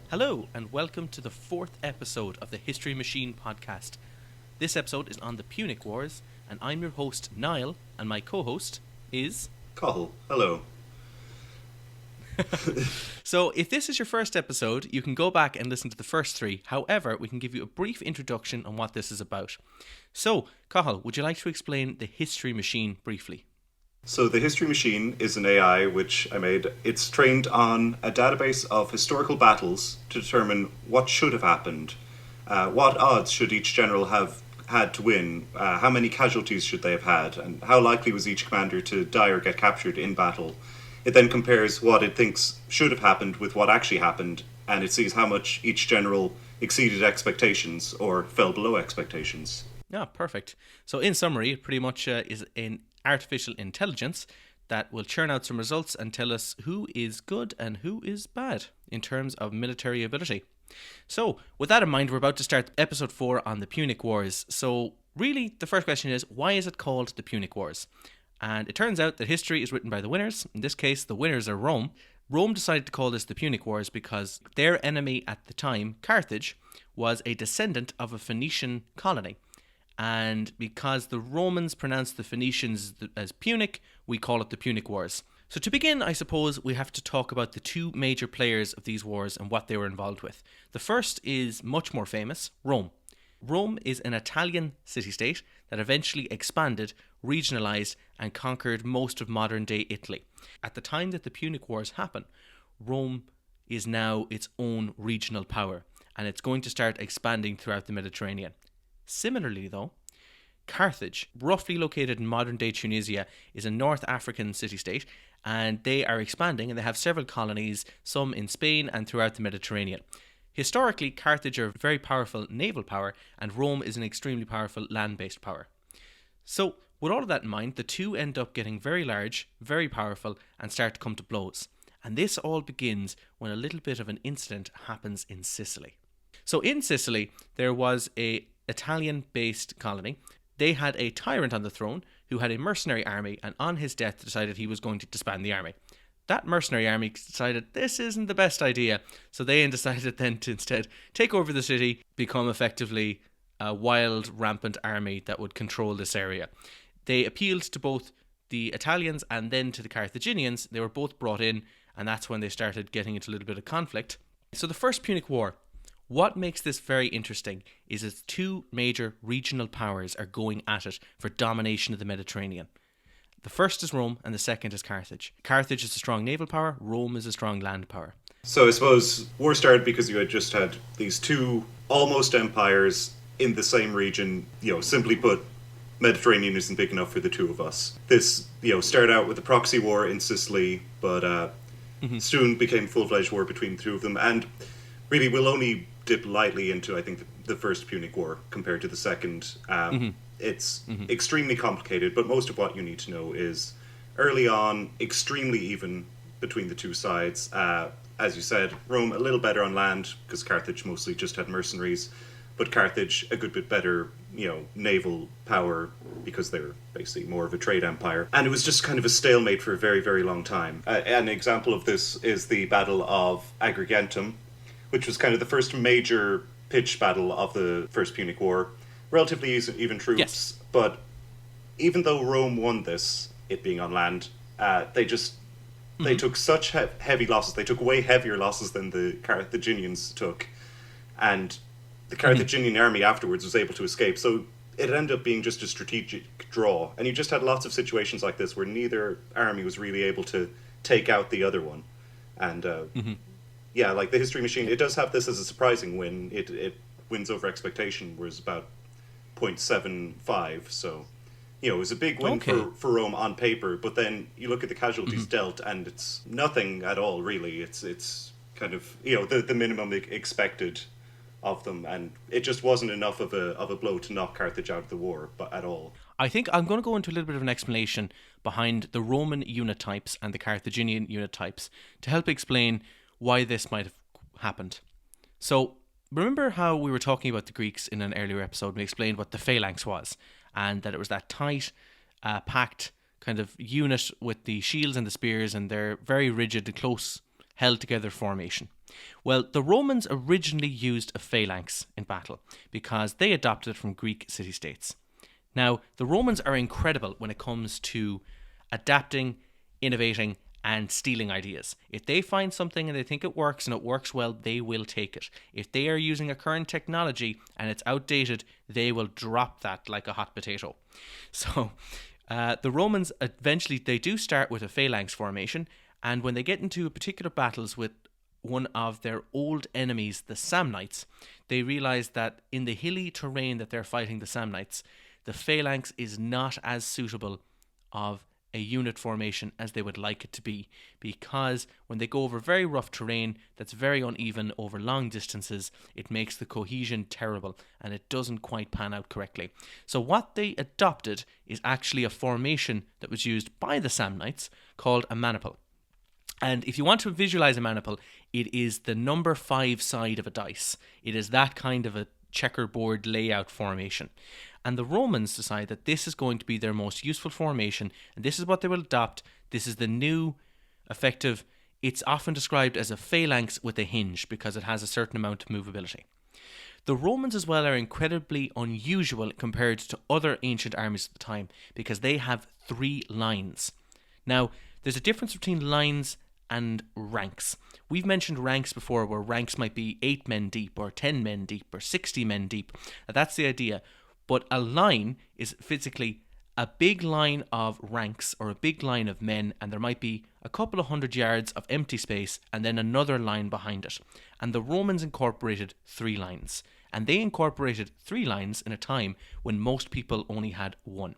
Hello, and welcome to the 4th episode of the History Machine podcast. This episode is on the Punic Wars, and I'm your host, Niall, and my co-host is... Cathal. Hello. So, if this is your first episode, you can go back and listen to the first 3. However, we can give you a brief introduction on what this is about. So, Cathal, would you like to explain the History Machine briefly? So the History Machine is an AI which I made. It's trained on a database of historical battles to determine what should have happened, what odds should each general have had to win, how many casualties should they have had, and how likely was each commander to die or get captured in battle. It then compares what it thinks should have happened with what actually happened, and it sees how much each general exceeded expectations or fell below expectations. Yeah, perfect. So in summary, it pretty much is an artificial intelligence that will churn out some results and tell us who is good and who is bad in terms of military ability. So, with that in mind, we're about to start episode 4 on the Punic Wars. So, really, the first question is, why is it called the Punic Wars? And it turns out that history is written by the winners. In this case, the winners are Rome. Rome decided to call this the Punic Wars because their enemy at the time, Carthage, was a descendant of a Phoenician colony. And because the Romans pronounced the Phoenicians as Punic, we call it the Punic Wars. So to begin, I suppose we have to talk about the 2 major players of these wars and what they were involved with. The first is much more famous, Rome. Rome is an Italian city-state that eventually expanded, regionalized, and conquered most of modern-day Italy. At the time that the Punic Wars happen, Rome is now its own regional power, and it's going to start expanding throughout the Mediterranean. Similarly, though, Carthage, roughly located in modern-day Tunisia, is a North African city-state, and they are expanding, and they have several colonies, some in Spain and throughout the Mediterranean. Historically, Carthage are a very powerful naval power, and Rome is an extremely powerful land-based power. So, with all of that in mind, the 2 end up getting very large, very powerful, and start to come to blows. And this all begins when a little bit of an incident happens in Sicily. So in Sicily, there was a Italian-based colony. They had a tyrant on the throne who had a mercenary army, and on his death decided he was going to disband the army. That mercenary army decided this isn't the best idea, so they decided then to instead take over the city, become effectively a wild, rampant army that would control this area. They appealed to both the Italians and then to the Carthaginians. They were both brought in, and that's when they started getting into a little bit of conflict. So the First Punic War. What makes this very interesting is its 2 major regional powers are going at it for domination of the Mediterranean. The first is Rome and the second is Carthage. Carthage is a strong naval power, Rome is a strong land power. So I suppose war started because you had just had these 2 almost empires in the same region. Simply put, Mediterranean isn't big enough for the 2 of us. This, started out with a proxy war in Sicily, but soon became full-fledged war between the 2 of them. And really, we'll only dip lightly into, I think, the First Punic War compared to the second. It's extremely complicated, but most of what you need to know is early on, extremely even between the 2 sides. As you said, Rome a little better on land because Carthage mostly just had mercenaries, but Carthage a good bit better, naval power because they were basically more of a trade empire. And it was just kind of a stalemate for a very, very long time. An example of this is the Battle of Agrigentum, which was kind of the first major pitched battle of the First Punic War. Relatively even troops, yes. But even though Rome won this, it being on land, they took such heavy losses. They took way heavier losses than the Carthaginians took. And the Carthaginian army afterwards was able to escape. So it ended up being just a strategic draw. And you just had lots of situations like this where neither army was really able to take out the other one. And yeah, like the History Machine, it does have this as a surprising win. It wins over expectation, was about 0.75. So, it was a big win for Rome on paper. But then you look at the casualties dealt, and it's nothing at all, really. It's kind of, the minimum expected of them, and it just wasn't enough of a blow to knock Carthage out of the war, but at all. I think I'm going to go into a little bit of an explanation behind the Roman unit types and the Carthaginian unit types to help explain why this might have happened. So, remember how we were talking about the Greeks in an earlier episode? We explained what the phalanx was, and that it was that tight, packed kind of unit with the shields and the spears, and their very rigid, close, held together formation. Well, the Romans originally used a phalanx in battle because they adopted it from Greek city-states. Now, the Romans are incredible when it comes to adapting, innovating, and stealing ideas. If they find something and they think it works and it works well, they will take it. If they are using a current technology and it's outdated, they will drop that like a hot potato. So, the Romans eventually, they do start with a phalanx formation, and when they get into particular battles with one of their old enemies, the Samnites, they realize that in the hilly terrain that they're fighting the Samnites, the phalanx is not as suitable of a unit formation as they would like it to be, because when they go over very rough terrain that's very uneven over long distances, it makes the cohesion terrible and it doesn't quite pan out correctly. So what they adopted is actually a formation that was used by the Samnites called a maniple. And if you want to visualize a maniple, it is the number 5 side of a dice. It is that kind of a checkerboard layout formation. And the Romans decide that this is going to be their most useful formation, and this is what they will adopt. This is the new effective. It's often described as a phalanx with a hinge because it has a certain amount of movability. The Romans as well are incredibly unusual compared to other ancient armies at the time because they have 3 lines. Now, there's a difference between lines and ranks. We've mentioned ranks before, where ranks might be 8 men deep or 10 men deep or 60 men deep. Now, that's the idea. But a line is physically a big line of ranks or a big line of men, and there might be a couple of 100 yards of empty space and then another line behind it. And the Romans incorporated 3 lines. And they incorporated 3 lines in a time when most people only had 1.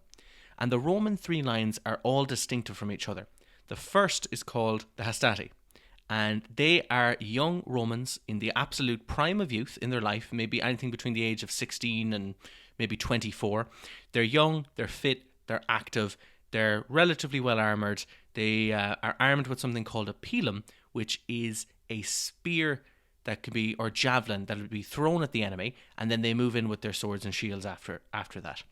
And the Roman 3 lines are all distinctive from each other. The first is called the hastati, and they are young Romans in the absolute prime of youth in their life, maybe anything between the age of 16 and maybe 24. They're young, they're fit, they're active, they're relatively well armoured. They are armed with something called a pilum, which is a spear that could be, or javelin, that would be thrown at the enemy, and then they move in with their swords and shields after that.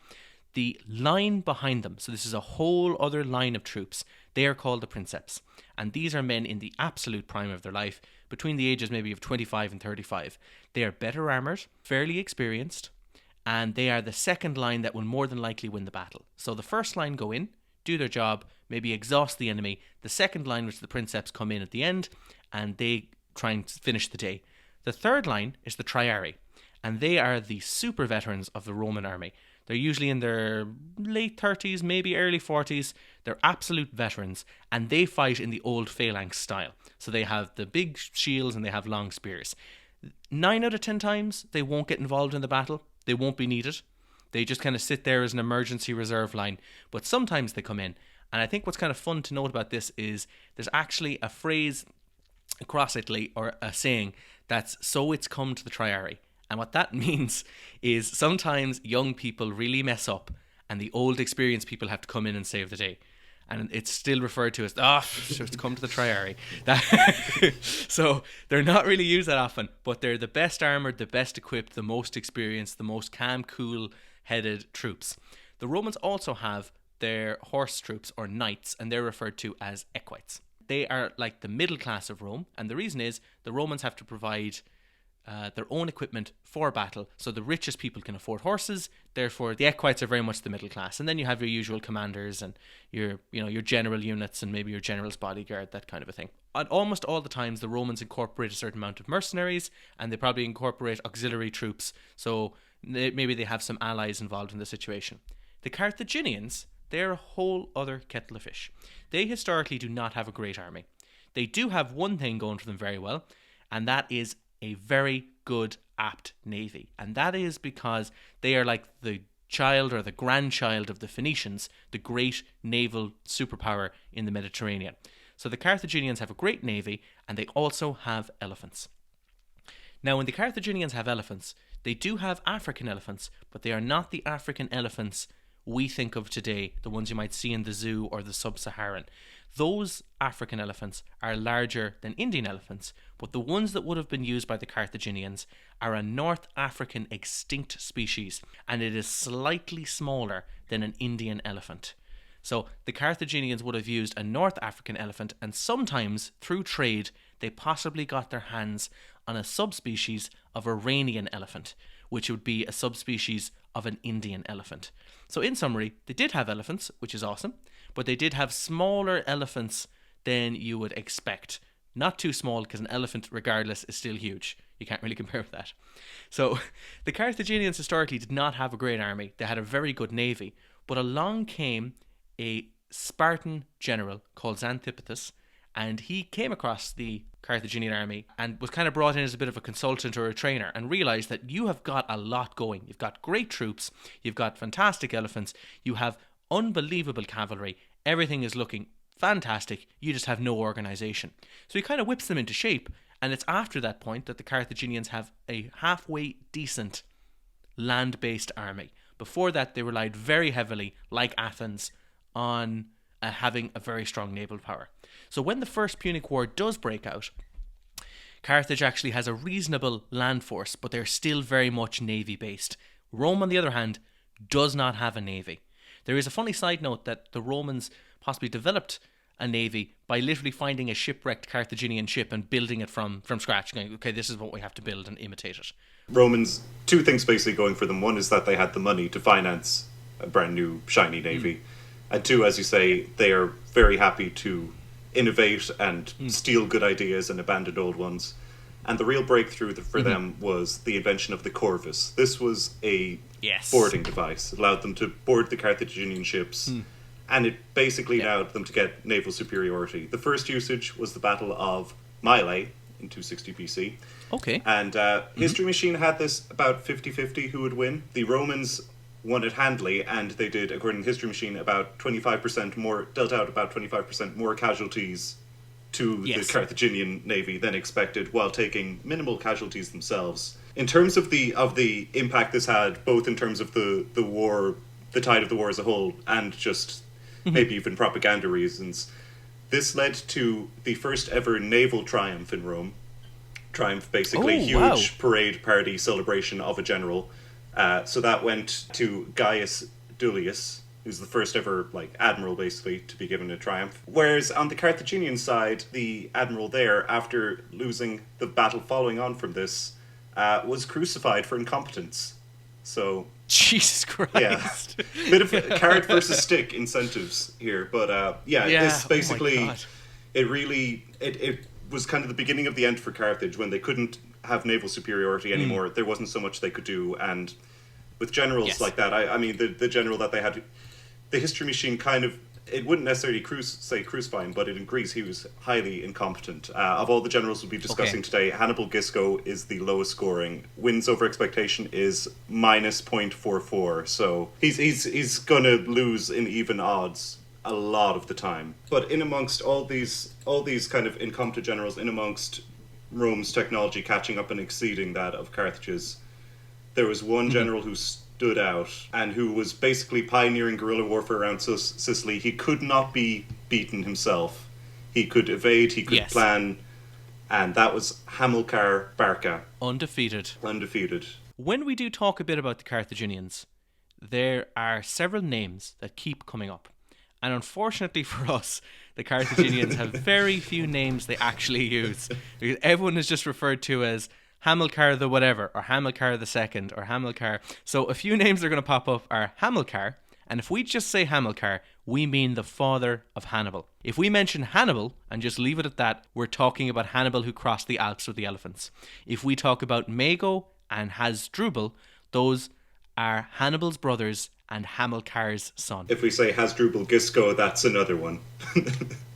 The line behind them, so this is a whole other line of troops, they are called the princeps. And these are men in the absolute prime of their life, between the ages maybe of 25 and 35. They are better armoured, fairly experienced, and they are the second line that will more than likely win the battle. So the first line go in, do their job, maybe exhaust the enemy. The second line, which the princeps, come in at the end, and they try and finish the day. The third line is the triarii, and they are the super veterans of the Roman army. They're usually in their late 30s, maybe early 40s. They're absolute veterans, and they fight in the old phalanx style. So they have the big shields and they have long spears. 9 out of 10 times, they won't get involved in the battle. They won't be needed. They just kind of sit there as an emergency reserve line. But sometimes they come in. And I think what's kind of fun to note about this is there's actually a phrase across Italy, or a saying, that's "so it's come to the triarii." And what that means is sometimes young people really mess up and the old experienced people have to come in and save the day. And it's still referred to as, it's come to the triarii. So they're not really used that often, but they're the best armoured, the best equipped, the most experienced, the most calm, cool-headed troops. The Romans also have their horse troops, or knights, and they're referred to as equites. They are like the middle class of Rome, and the reason is the Romans have to provide their own equipment for battle, so the richest people can afford horses. Therefore, the equites are very much the middle class, and then you have your usual commanders and your general units and maybe your general's bodyguard, that kind of a thing. At almost all the times, the Romans incorporate a certain amount of mercenaries, and they probably incorporate auxiliary troops, so maybe they have some allies involved in the situation. The Carthaginians, they're a whole other kettle of fish. They historically do not have a great army. They do have one thing going for them very well, and that is a very good, apt navy. And that is because they are like the child or the grandchild of the Phoenicians, the great naval superpower in the Mediterranean. So the Carthaginians have a great navy, and they also have elephants. Now, when the Carthaginians have elephants, they do have African elephants, but they are not the African elephants we think of today, the ones you might see in the zoo or the sub-Saharan. those African elephants are larger than Indian elephants, but the ones that would have been used by the Carthaginians are a North African extinct species, and it is slightly smaller than an Indian elephant. So the Carthaginians would have used a North African elephant, and sometimes, through trade, they possibly got their hands on a subspecies of Iranian elephant, which would be a subspecies of an Indian elephant. So in summary, they did have elephants, which is awesome, but they did have smaller elephants than you would expect. Not too small, because an elephant, regardless, is still huge. You can't really compare with that. So the Carthaginians historically did not have a great army. They had a very good navy, but along came a Spartan general called Xanthippus, and he came across the Carthaginian army and was kind of brought in as a bit of a consultant or a trainer, and realized that you have got a lot going. You've got great troops, you've got fantastic elephants, you have unbelievable cavalry, everything is looking fantastic, you just have no organization. So he kind of whips them into shape, and it's after that point that the Carthaginians have a halfway decent land-based army. Before that, they relied very heavily, like Athens, on having a very strong naval power. So when the First Punic War does break out, Carthage actually has a reasonable land force, but they're still very much navy-based. Rome, on the other hand, does not have a navy. There is a funny side note that the Romans possibly developed a navy by literally finding a shipwrecked Carthaginian ship and building it from scratch, going, okay, this is what we have to build, and imitate it. Romans, two things basically going for them. One is that they had the money to finance a brand new shiny navy. And two, as you say, they are very happy to innovate and steal good ideas and abandon old ones. And the real breakthrough for them was the invention of the corvus. This was a boarding device. It allowed them to board the Carthaginian ships, and it basically allowed them to get naval superiority. The first usage was the Battle of Mylae in 260 BC. Okay. And History Machine had this about 50-50 who would win. The Romans won it handily, and they did, according to History Machine, about 25% more, dealt out about 25% more casualties to the Carthaginian navy than expected, while taking minimal casualties themselves. In terms of the impact this had, both in terms of the war, the tide of the war as a whole, and just maybe even propaganda reasons, this led to the first ever naval triumph in Rome. Triumph, basically, huge parade party celebration of a general. So that went to Gaius Duilius, who's the first ever admiral, basically, to be given a triumph. Whereas on the Carthaginian side, the admiral there, after losing the battle following on from this, was crucified for incompetence. So Jesus Christ! Yeah, bit of carrot versus stick incentives here, but this basically it was kind of the beginning of the end for Carthage when they couldn't have naval superiority anymore. There wasn't so much they could do, and with generals like that, I mean the general that they had, the History Machine kind of, it wouldn't necessarily say crucify him, but in Greece he was highly incompetent. Of all the generals we'll be discussing today, Hannibal Gisco is the lowest scoring. Wins over expectation is minus 0.44, so he's gonna lose in even odds a lot of the time. But in amongst all these kind of incompetent generals, in amongst Rome's technology catching up and exceeding that of Carthage's, there was one general who stood out and who was basically pioneering guerrilla warfare around Sicily. He could not be beaten himself. He could evade, he could plan, and that was Hamilcar Barca. Undefeated. When we do talk a bit about the Carthaginians, there are several names that keep coming up. And unfortunately for us, the Carthaginians have very few names they actually use. Because everyone is just referred to as Hamilcar the whatever, or Hamilcar the second, or Hamilcar. So a few names that are going to pop up are Hamilcar, and if we just say Hamilcar, we mean the father of Hannibal. If we mention Hannibal, and just leave it at that, we're talking about Hannibal who crossed the Alps with the elephants. If we talk about Mago and Hasdrubal, those are Hannibal's brothers and Hamilcar's son. If we say Hasdrubal Gisco, that's another one.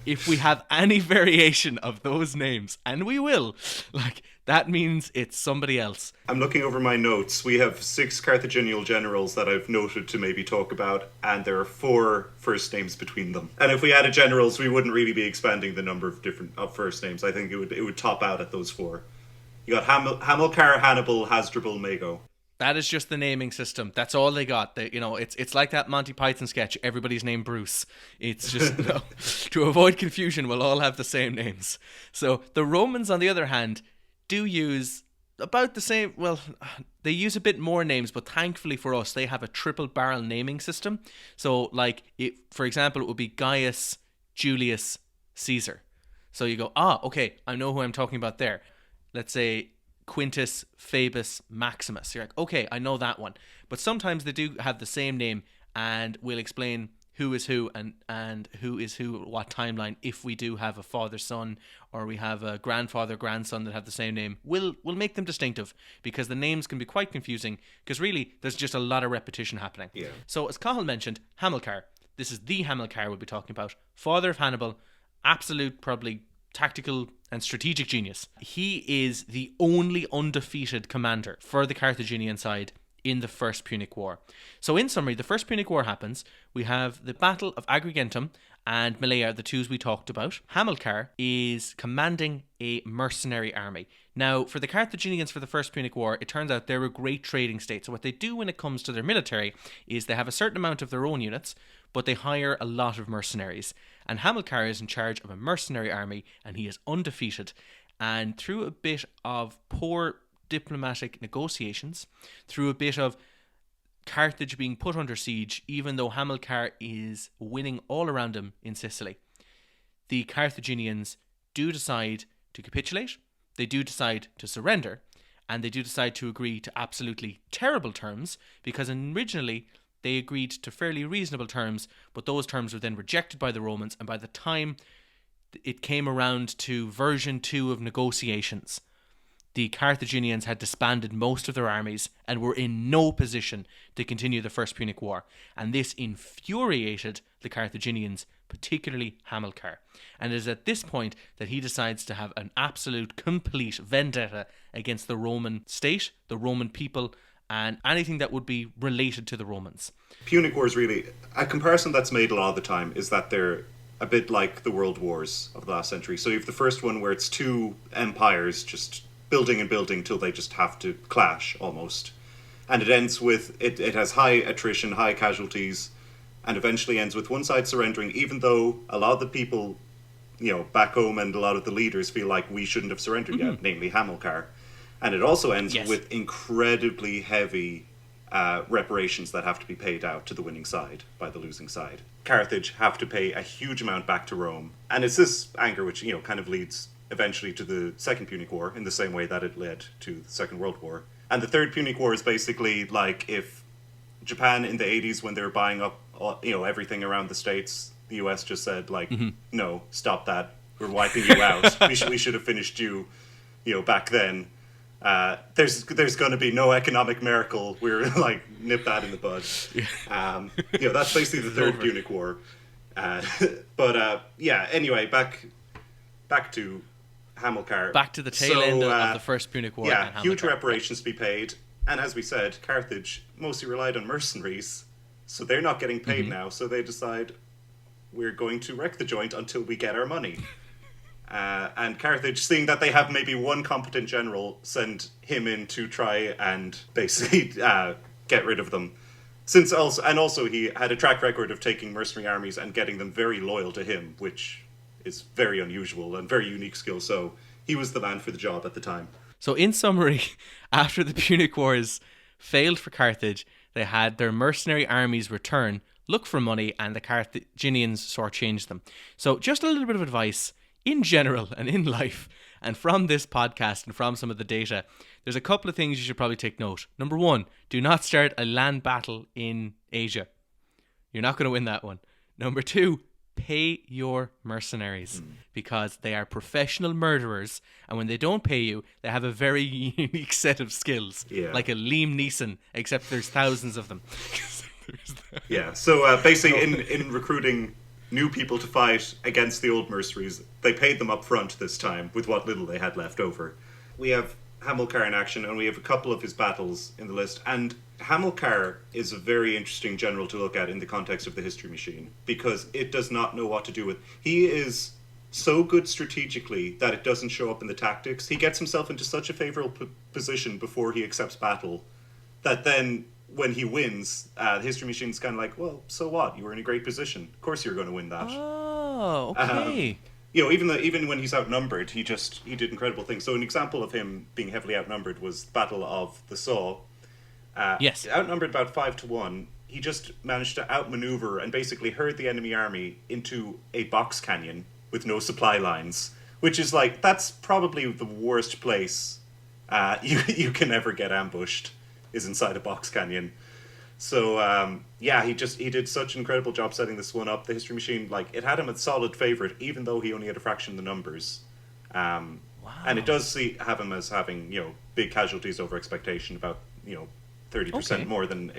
If we have any variation of those names, and we will, that means it's somebody else. I'm looking over my notes. We have 6 Carthaginian generals that I've noted to maybe talk about, and there are 4 first names between them. And if we added generals, we wouldn't really be expanding the number of first names. I think it would top out at those 4. You got Hamilcar, Hannibal, Hasdrubal, Mago. That is just the naming system. That's all they got. It's like that Monty Python sketch. Everybody's named Bruce. It's just to avoid confusion, we'll all have the same names. So the Romans, on the other hand, do use about the same. Well, they use a bit more names, but thankfully for us, they have a triple barrel naming system. So, for example, it would be Gaius Julius Caesar. So you go, okay, I know who I'm talking about there. Let's say Quintus Fabius Maximus. You're like, okay, I know that one. But sometimes they do have the same name, and we'll explain who is who and who is who at what timeline if we do have a father-son or we have a grandfather-grandson that have the same name. We'll make them distinctive because the names can be quite confusing because really there's just a lot of repetition happening. Yeah. So as Cathal mentioned, Hamilcar. This is the Hamilcar we'll be talking about. Father of Hannibal, absolute probably tactical and strategic genius. He is the only undefeated commander for the Carthaginian side in the First Punic War. So in summary, the First Punic War happens. We have the Battle of Agrigentum and Malea, the twos we talked about. Hamilcar is commanding a mercenary army. Now, for the Carthaginians for the First Punic War, it turns out they're a great trading state. So what they do when it comes to their military is they have a certain amount of their own units, but they hire a lot of mercenaries. And Hamilcar is in charge of a mercenary army, and he is undefeated. And through a bit of poor diplomatic negotiations, through a bit of Carthage being put under siege, even though Hamilcar is winning all around him in Sicily, the Carthaginians do decide to capitulate, they do decide to surrender, and they do decide to agree to absolutely terrible terms, because originally they agreed to fairly reasonable terms, but those terms were then rejected by the Romans, and by the time it came around to version 2 of negotiations, the Carthaginians had disbanded most of their armies and were in no position to continue the First Punic War. And this infuriated the Carthaginians, particularly Hamilcar. And it is at this point that he decides to have an absolute, complete vendetta against the Roman state, the Roman people, and anything that would be related to the Romans. Punic Wars, really, a comparison that's made a lot of the time is that they're a bit like the World Wars of the last century. So you have the first one where it's two empires just building and building till they just have to clash almost. And it ends with, it has high attrition, high casualties, and eventually ends with one side surrendering, even though a lot of the people, back home and a lot of the leaders feel like we shouldn't have surrendered yet, namely Hamilcar. And it also ends with incredibly heavy reparations that have to be paid out to the winning side by the losing side. Carthage have to pay a huge amount back to Rome. And it's this anger which, kind of leads eventually to the Second Punic War in the same way that it led to the Second World War. And the Third Punic War is basically like if Japan in the 80s, when they were buying up, everything around the States, the US just said, no, stop that. We're wiping you out. we should have finished you, back then. There's going to be no economic miracle. We're nip that in the bud. That's basically the Third Punic War. Anyway, back to Hamilcar. Back to the tail end of the First Punic War. Yeah, huge reparations to be paid. And as we said, Carthage mostly relied on mercenaries, so they're not getting paid now. So they decide, we're going to wreck the joint until we get our money. And Carthage, seeing that they have maybe one competent general, send him in to try and basically get rid of them. Also he had a track record of taking mercenary armies and getting them very loyal to him, which is very unusual and very unique skill. So he was the man for the job at the time. So in summary, after the Punic Wars failed for Carthage, they had their mercenary armies return, look for money, and the Carthaginians shortchanged them. So just a little bit of advice in general and in life, and from this podcast and from some of the data, there's a couple of things you should probably take note. Number one, do not start a land battle in Asia. You're not going to win that one. Number two, pay your mercenaries because they are professional murderers, and when they don't pay you, they have a very unique set of skills, like a Liam Neeson, except there's thousands of them. So basically in recruiting new people to fight against the old mercenaries, they paid them up front this time with what little they had left over. We have Hamilcar in action, and we have a couple of his battles in the list, and Hamilcar is a very interesting general to look at in the context of the history machine, because it does not know what to do with. He is so good strategically that it doesn't show up in the tactics. He gets himself into such a favorable position before he accepts battle that then when he wins, the history machine's kind of like, well, so what? You were in a great position. Of course you're going to win that. Oh, okay. Even when he's outnumbered, he did incredible things. So an example of him being heavily outnumbered was the Battle of the Saw. Yes. Outnumbered about 5-1, he just managed to outmaneuver and basically herd the enemy army into a box canyon with no supply lines, which is like, that's probably the worst place you can ever get ambushed, is inside a box canyon. So he did such an incredible job setting this one up. The history machine, like, it had him a solid favorite, even though he only had a fraction of the numbers. Wow. And it does have him as having big casualties over expectation, about 30% more than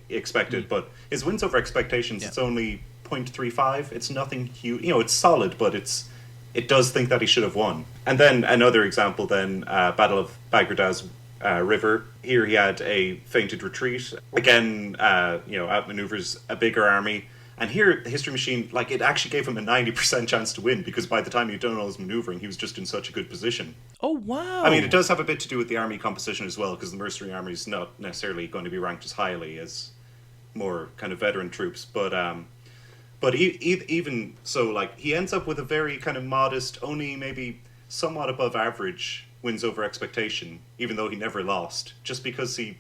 expected. But his wins over expectations, it's only 0.35. It's nothing huge. It's solid, but it does think that he should have won. And then another example, Battle of Baghdad's River. Here he had a feinted retreat. Again, outmaneuvers a bigger army. And here, the history machine, like, it actually gave him a 90% chance to win, because by the time he'd done all his maneuvering, he was just in such a good position. Oh, wow. I mean, it does have a bit to do with the army composition as well, because the mercenary army is not necessarily going to be ranked as highly as more kind of veteran troops. But even so, like, he ends up with a very kind of modest, only maybe somewhat above average wins over expectation, even though he never lost, just because he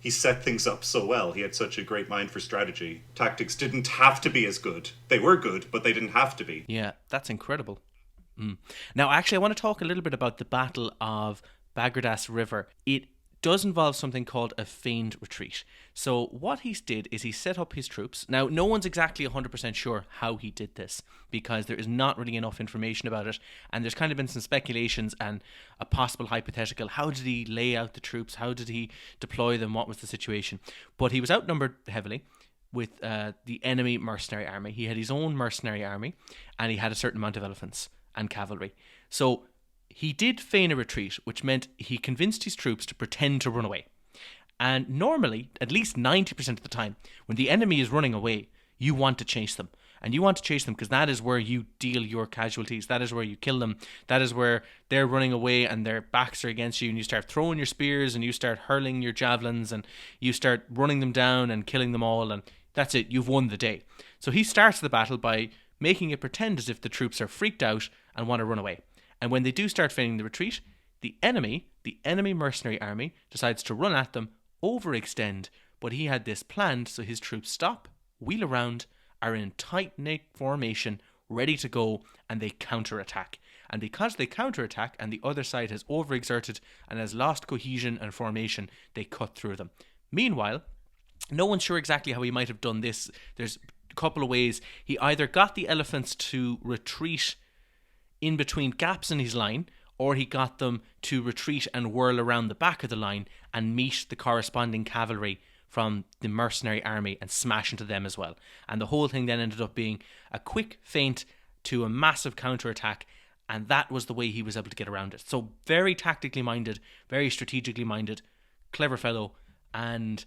set things up so well. He had such a great mind for strategy. Tactics didn't have to be as good. They were good, but they didn't have to be. Yeah, that's incredible. Now, actually, I want to talk a little bit about the Battle of Baghdad's River. It does involve something called a feigned retreat. So what he did is he set up his troops. Now, no one's exactly 100% sure how he did this, because there is not really enough information about it, and there's kind of been some speculations and a possible hypothetical. How did he lay out the troops? How did he deploy them? What was the situation? But he was outnumbered heavily with the enemy mercenary army. He had his own mercenary army, and he had a certain amount of elephants and cavalry. So he did feign a retreat, which meant he convinced his troops to pretend to run away. And normally, at least 90% of the time, when the enemy is running away, you want to chase them. And you want to chase them because that is where you deal your casualties. That is where you kill them. That is where they're running away and their backs are against you, and you start throwing your spears and you start hurling your javelins and you start running them down and killing them all, and that's it. You've won the day. So he starts the battle by making it pretend as if the troops are freaked out and want to run away. And when they do start feigning the retreat, the enemy mercenary army, decides to run at them, overextend, but he had this planned so his troops stop, wheel around, are in tight-knit formation, ready to go, and they counterattack. And because they counterattack and the other side has overexerted and has lost cohesion and formation, they cut through them. Meanwhile, no one's sure exactly how he might have done this. There's a couple of ways. He either got the elephants to retreat in between gaps in his line, or he got them to retreat and whirl around the back of the line and meet the corresponding cavalry from the mercenary army and smash into them as well. And the whole thing then ended up being a quick feint to a massive counterattack, and that was the way he was able to get around it. So very tactically minded, very strategically minded, clever fellow. And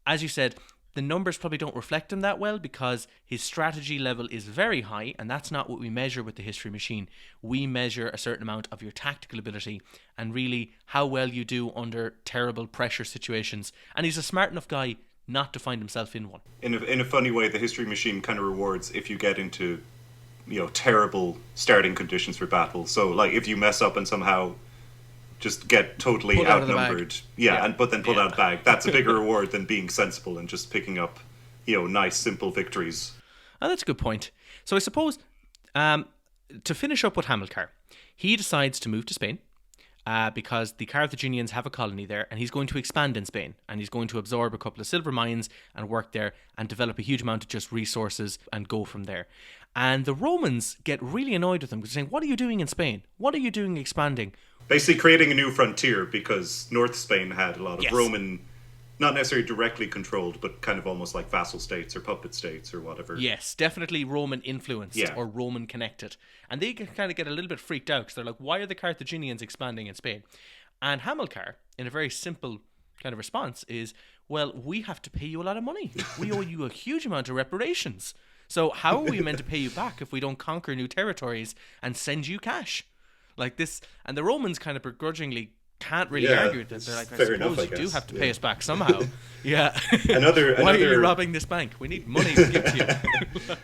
as you said, the numbers probably don't reflect him that well because his strategy level is very high, and that's not what we measure with the history machine. We measure a certain amount of your tactical ability and really how well you do under terrible pressure situations. And he's a smart enough guy not to find himself in one. In a funny way, the history machine kind of rewards if you get into terrible starting conditions for battle. So like if you mess up and somehow just get totally pulled outnumbered, but then pull out bag. That's a bigger reward than being sensible and just picking up, nice simple victories. Oh, that's a good point. So I suppose to finish up with Hamilcar, he decides to move to Spain because the Carthaginians have a colony there, and he's going to expand in Spain, and he's going to absorb a couple of silver mines and work there and develop a huge amount of just resources and go from there. And the Romans get really annoyed with him because they're saying, "What are you doing in Spain? What are you doing expanding?" Basically creating a new frontier, because North Spain had a lot of Roman, not necessarily directly controlled, but kind of almost like vassal states or puppet states or whatever. Yes, definitely Roman influenced or Roman connected. And they kind of get a little bit freaked out because they're like, why are the Carthaginians expanding in Spain? And Hamilcar, in a very simple kind of response, is, well, we have to pay you a lot of money. We owe you a huge amount of reparations. So how are we meant to pay you back if we don't conquer new territories and send you cash? Like this, and the Romans kind of begrudgingly can't really Yeah, argue with it. They're like, I fair suppose enough, I you do guess. have to Yeah. pay us back somehow. Yeah. Why are you robbing this bank? We need money to give to you.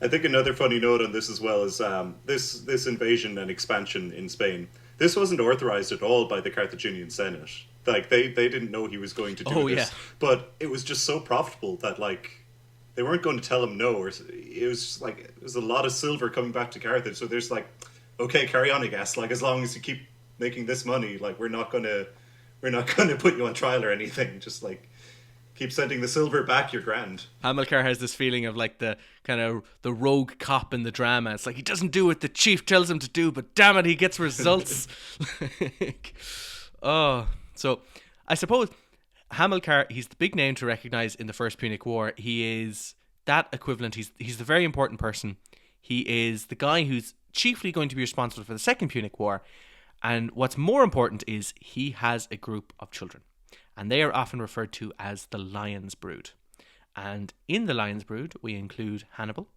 I think another funny note on this as well is this invasion and expansion in Spain. This wasn't authorized at all by the Carthaginian Senate. Like they didn't know he was going to do this, but it was just so profitable that like they weren't going to tell him no. Or it was like it was a lot of silver coming back to Carthage. So there's like, okay, carry on, I guess. Like as long as you keep making this money, like we're not gonna put you on trial or anything. Just like keep sending the silver back, you're grand. Hamilcar has this feeling of like the kind of the rogue cop in the drama. It's like he doesn't do what the chief tells him to do, but damn it, he gets results. So I suppose Hamilcar, he's the big name to recognize in the First Punic War. He is that equivalent. He's the very important person. He is the guy who's chiefly going to be responsible for the Second Punic War. And what's more important is he has a group of children. And they are often referred to as the Lion's Brood. And in the Lion's Brood, we include Hannibal,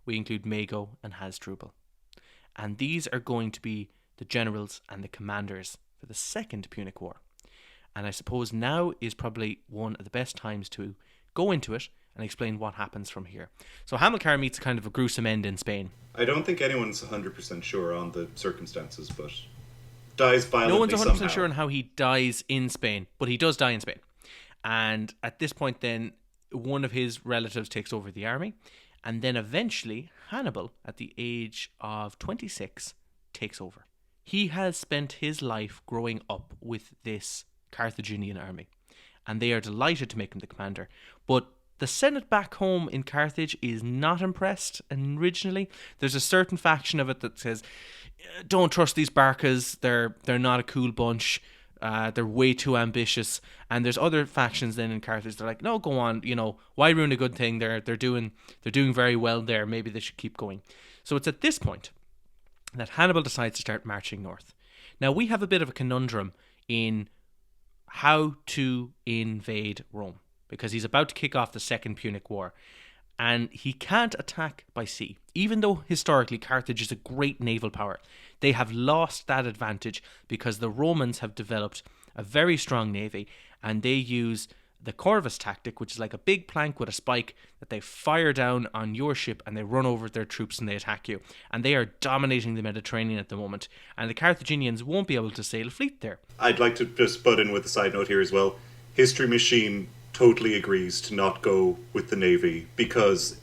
we include Mago and Hasdrubal. And these are going to be the generals and the commanders for the Second Punic War. And I suppose now is probably one of the best times to go into it and explain what happens from here. So Hamilcar meets kind of a gruesome end in Spain. I don't think anyone's 100% sure on the circumstances, but dies violently. No one's 100% somehow. sure on how he dies in Spain, but he does die in Spain. And at this point then, one of his relatives takes over the army. And then eventually, Hannibal, at the age of 26, takes over. He has spent his life growing up with this Carthaginian army, and they are delighted to make him the commander. But the Senate back home in Carthage is not impressed originally. There's a certain faction of it that says, don't trust these Barcas, they're not a cool bunch, they're way too ambitious. And there's other factions then in Carthage, they're like, no, go on, why ruin a good thing? They're doing very well there, maybe they should keep going. So it's at this point that Hannibal decides to start marching north. Now we have a bit of a conundrum in how to invade Rome, because he's about to kick off the Second Punic War, and he can't attack by sea. Even though historically Carthage is a great naval power, they have lost that advantage because the Romans have developed a very strong navy, and they use the Corvus tactic, which is like a big plank with a spike that they fire down on your ship, and they run over their troops and they attack you. And they are dominating the Mediterranean at the moment, and the Carthaginians won't be able to sail a fleet there. I'd like to just butt in with a side note here as well. History Machine totally agrees to not go with the Navy because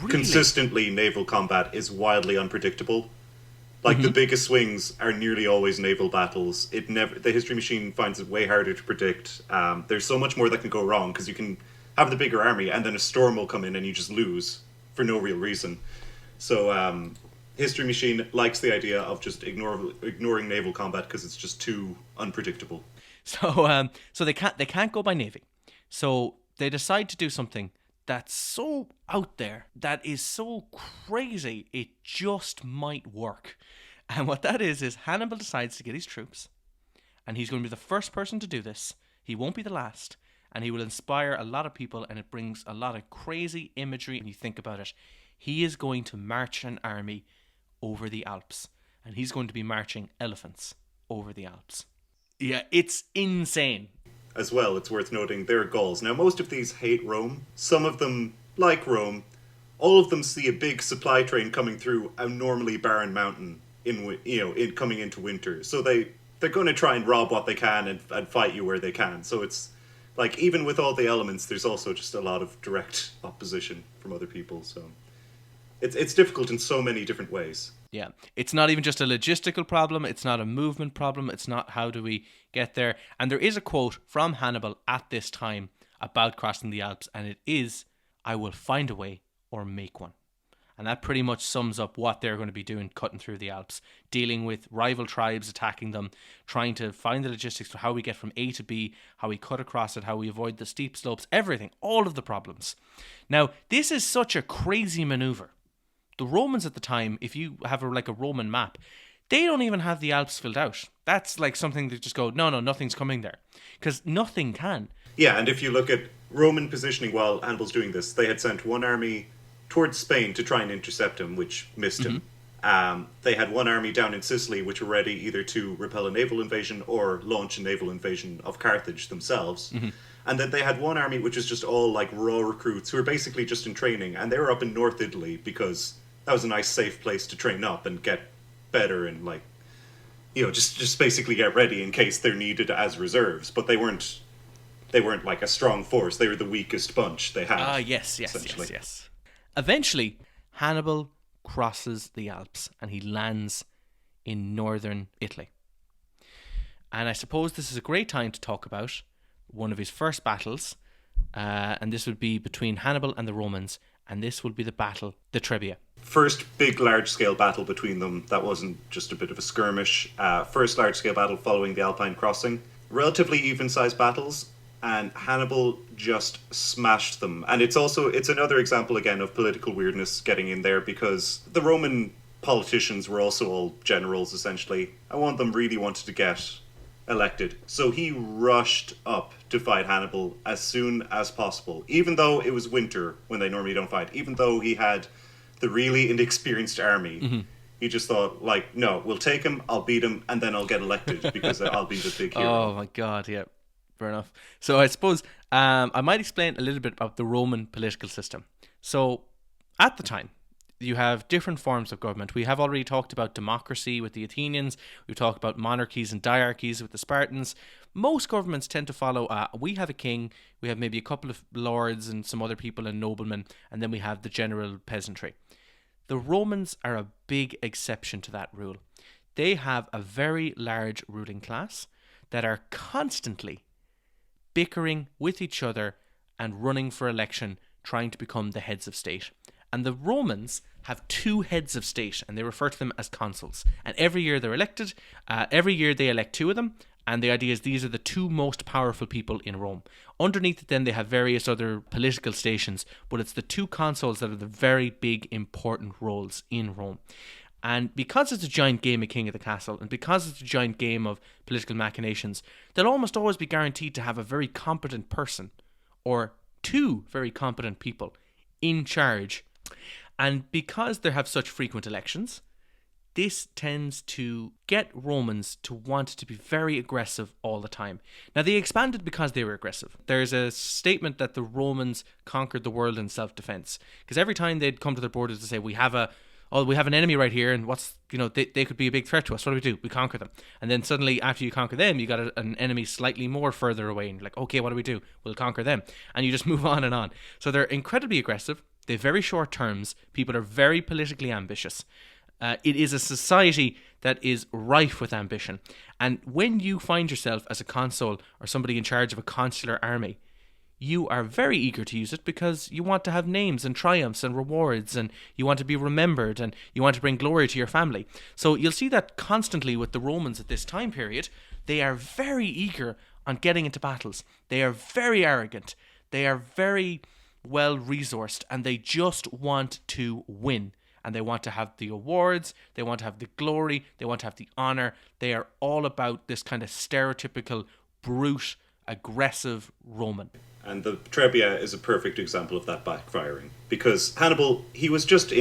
consistently naval combat is wildly unpredictable. Like the biggest swings are nearly always naval battles. The History Machine finds it way harder to predict. There's so much more that can go wrong because you can have the bigger army and then a storm will come in and you just lose for no real reason. So History Machine likes the idea of just ignoring naval combat because it's just too unpredictable. So they can't go by navy. So they decide to do something that's so out there, that is so crazy, it just might work. And what that is Hannibal decides to get his troops, and he's going to be the first person to do this. He won't be the last, and he will inspire a lot of people, and it brings a lot of crazy imagery when you think about it. He is going to march an army over the Alps, and he's going to be marching elephants over the Alps. Yeah, it's insane. As well, it's worth noting, they're Gauls. Now, most of these hate Rome. Some of them like Rome. All of them see a big supply train coming through a normally barren mountain coming into winter. So they're going to try and rob what they can and fight you where they can. So it's like, even with all the elements, there's also just a lot of direct opposition from other people. So it's difficult in so many different ways. Yeah, it's not even just a logistical problem, it's not a movement problem, it's not how do we get there. And there is a quote from Hannibal at this time about crossing the Alps, and it is, "I will find a way or make one." And that pretty much sums up what they're going to be doing, cutting through the Alps, dealing with rival tribes, attacking them, trying to find the logistics for how we get from A to B, how we cut across it, how we avoid the steep slopes, everything, all of the problems. Now, this is such a crazy maneuver. The Romans at the time, if you have a Roman map, they don't even have the Alps filled out. That's like something that just go, no, nothing's coming there. Because nothing can. Yeah, and if you look at Roman positioning while Hannibal's doing this, they had sent one army towards Spain to try and intercept him, which missed him. They had one army down in Sicily, which were ready either to repel a naval invasion or launch a naval invasion of Carthage themselves. And then they had one army which was just all like raw recruits who were basically just in training, and they were up in North Italy because that was a nice, safe place to train up and get better and like, just basically get ready in case they're needed as reserves. But they weren't like a strong force. They were the weakest bunch they had. Yes. Eventually, Hannibal crosses the Alps and he lands in northern Italy. And I suppose this is a great time to talk about one of his first battles, and this would be between Hannibal and the Romans, and this will be the battle, the Trebbia. First big large-scale battle between them. That wasn't just a bit of a skirmish. First large-scale battle following the Alpine crossing. Relatively even-sized battles, and Hannibal just smashed them. And it's another example again of political weirdness getting in there, because the Roman politicians were also all generals essentially, and one of them really wanted to get elected. So he rushed up to fight Hannibal as soon as possible, even though it was winter when they normally don't fight, even though he had the really inexperienced army. He just thought, like, no, we'll take him, I'll beat him, and then I'll get elected because I'll be the big hero. Oh my god, yeah. Fair enough. So I suppose I might explain a little bit about the Roman political system. So at the time, you have different forms of government. We have already talked about democracy with the Athenians. We've talked about monarchies and diarchies with the Spartans. Most governments tend to follow, we have a king, we have maybe a couple of lords and some other people and noblemen, and then we have the general peasantry. The Romans are a big exception to that rule. They have a very large ruling class that are constantly bickering with each other and running for election, trying to become the heads of state. And the Romans have two heads of state, and they refer to them as consuls. And every year they're elected. Every year they elect two of them. And the idea is these are the two most powerful people in Rome. Underneath it then they have various other political stations, but it's the two consuls that are the very big important roles in Rome. And because it's a giant game of King of the Castle, and because it's a giant game of political machinations, they'll almost always be guaranteed to have a very competent person, or two very competent people, in charge. And because they have such frequent elections, this tends to get Romans to want to be very aggressive all the time. Now, they expanded because they were aggressive. There's a statement that the Romans conquered the world in self-defense. Because every time they'd come to their borders to say, we have an enemy right here, and they could be a big threat to us. What do? We conquer them. And then suddenly, after you conquer them, you got an enemy slightly more further away, and you're like, okay, what do? We'll conquer them. And you just move on and on. So they're incredibly aggressive. They have very short terms. People are very politically ambitious. It is a society that is rife with ambition. And when you find yourself as a consul or somebody in charge of a consular army, you are very eager to use it because you want to have names and triumphs and rewards, and you want to be remembered, and you want to bring glory to your family. So you'll see that constantly with the Romans at this time period. They are very eager on getting into battles. They are very arrogant. They are very well resourced, and they just want to win. And they want to have the awards, they want to have the glory, they want to have the honour. They are all about this kind of stereotypical, brute, aggressive Roman. And the Trebbia is a perfect example of that backfiring. Because Hannibal, he was just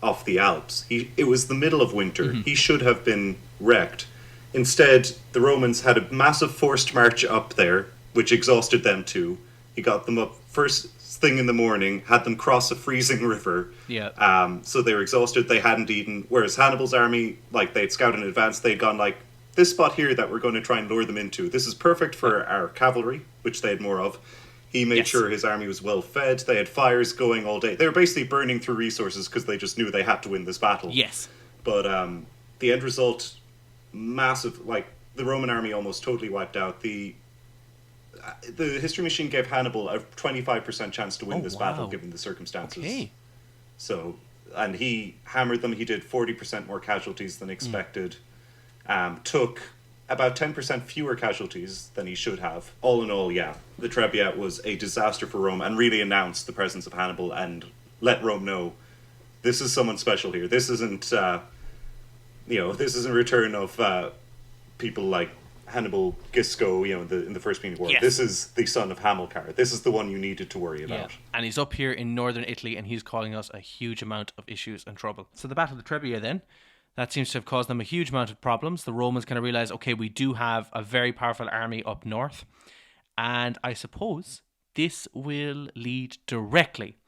off the Alps. It was the middle of winter. Mm-hmm. He should have been wrecked. Instead, the Romans had a massive forced march up there, which exhausted them too. He got them up first thing in the morning, had them cross a freezing river. Yeah. So they were exhausted, they hadn't eaten. Whereas Hannibal's army, like, they'd scouted in advance, they'd gone like, this spot here that we're going to try and lure them into, this is perfect for our cavalry, which they had more of. He made sure his army was well fed, they had fires going all day. They were basically burning through resources because they just knew they had to win this battle. Yes. But the end result, massive, like, the Roman army almost totally wiped out. The history machine gave Hannibal a 25% chance to win this battle, given the circumstances. Okay. So, and he hammered them. He did 40% more casualties than expected. Took about 10% fewer casualties than he should have. All in all, yeah, the Trebbia was a disaster for Rome, and really announced the presence of Hannibal and let Rome know this is someone special here. This isn't, this isn't a return of people like Hannibal Gisco, in the First Punic War. Yes. This is the son of Hamilcar. This is the one you needed to worry about. Yeah. And he's up here in northern Italy, and he's causing us a huge amount of issues and trouble. So the Battle of the Trebbia then That seems to have caused them a huge amount of problems. The Romans kind of realised, okay, we do have a very powerful army up north. And I suppose this will lead directly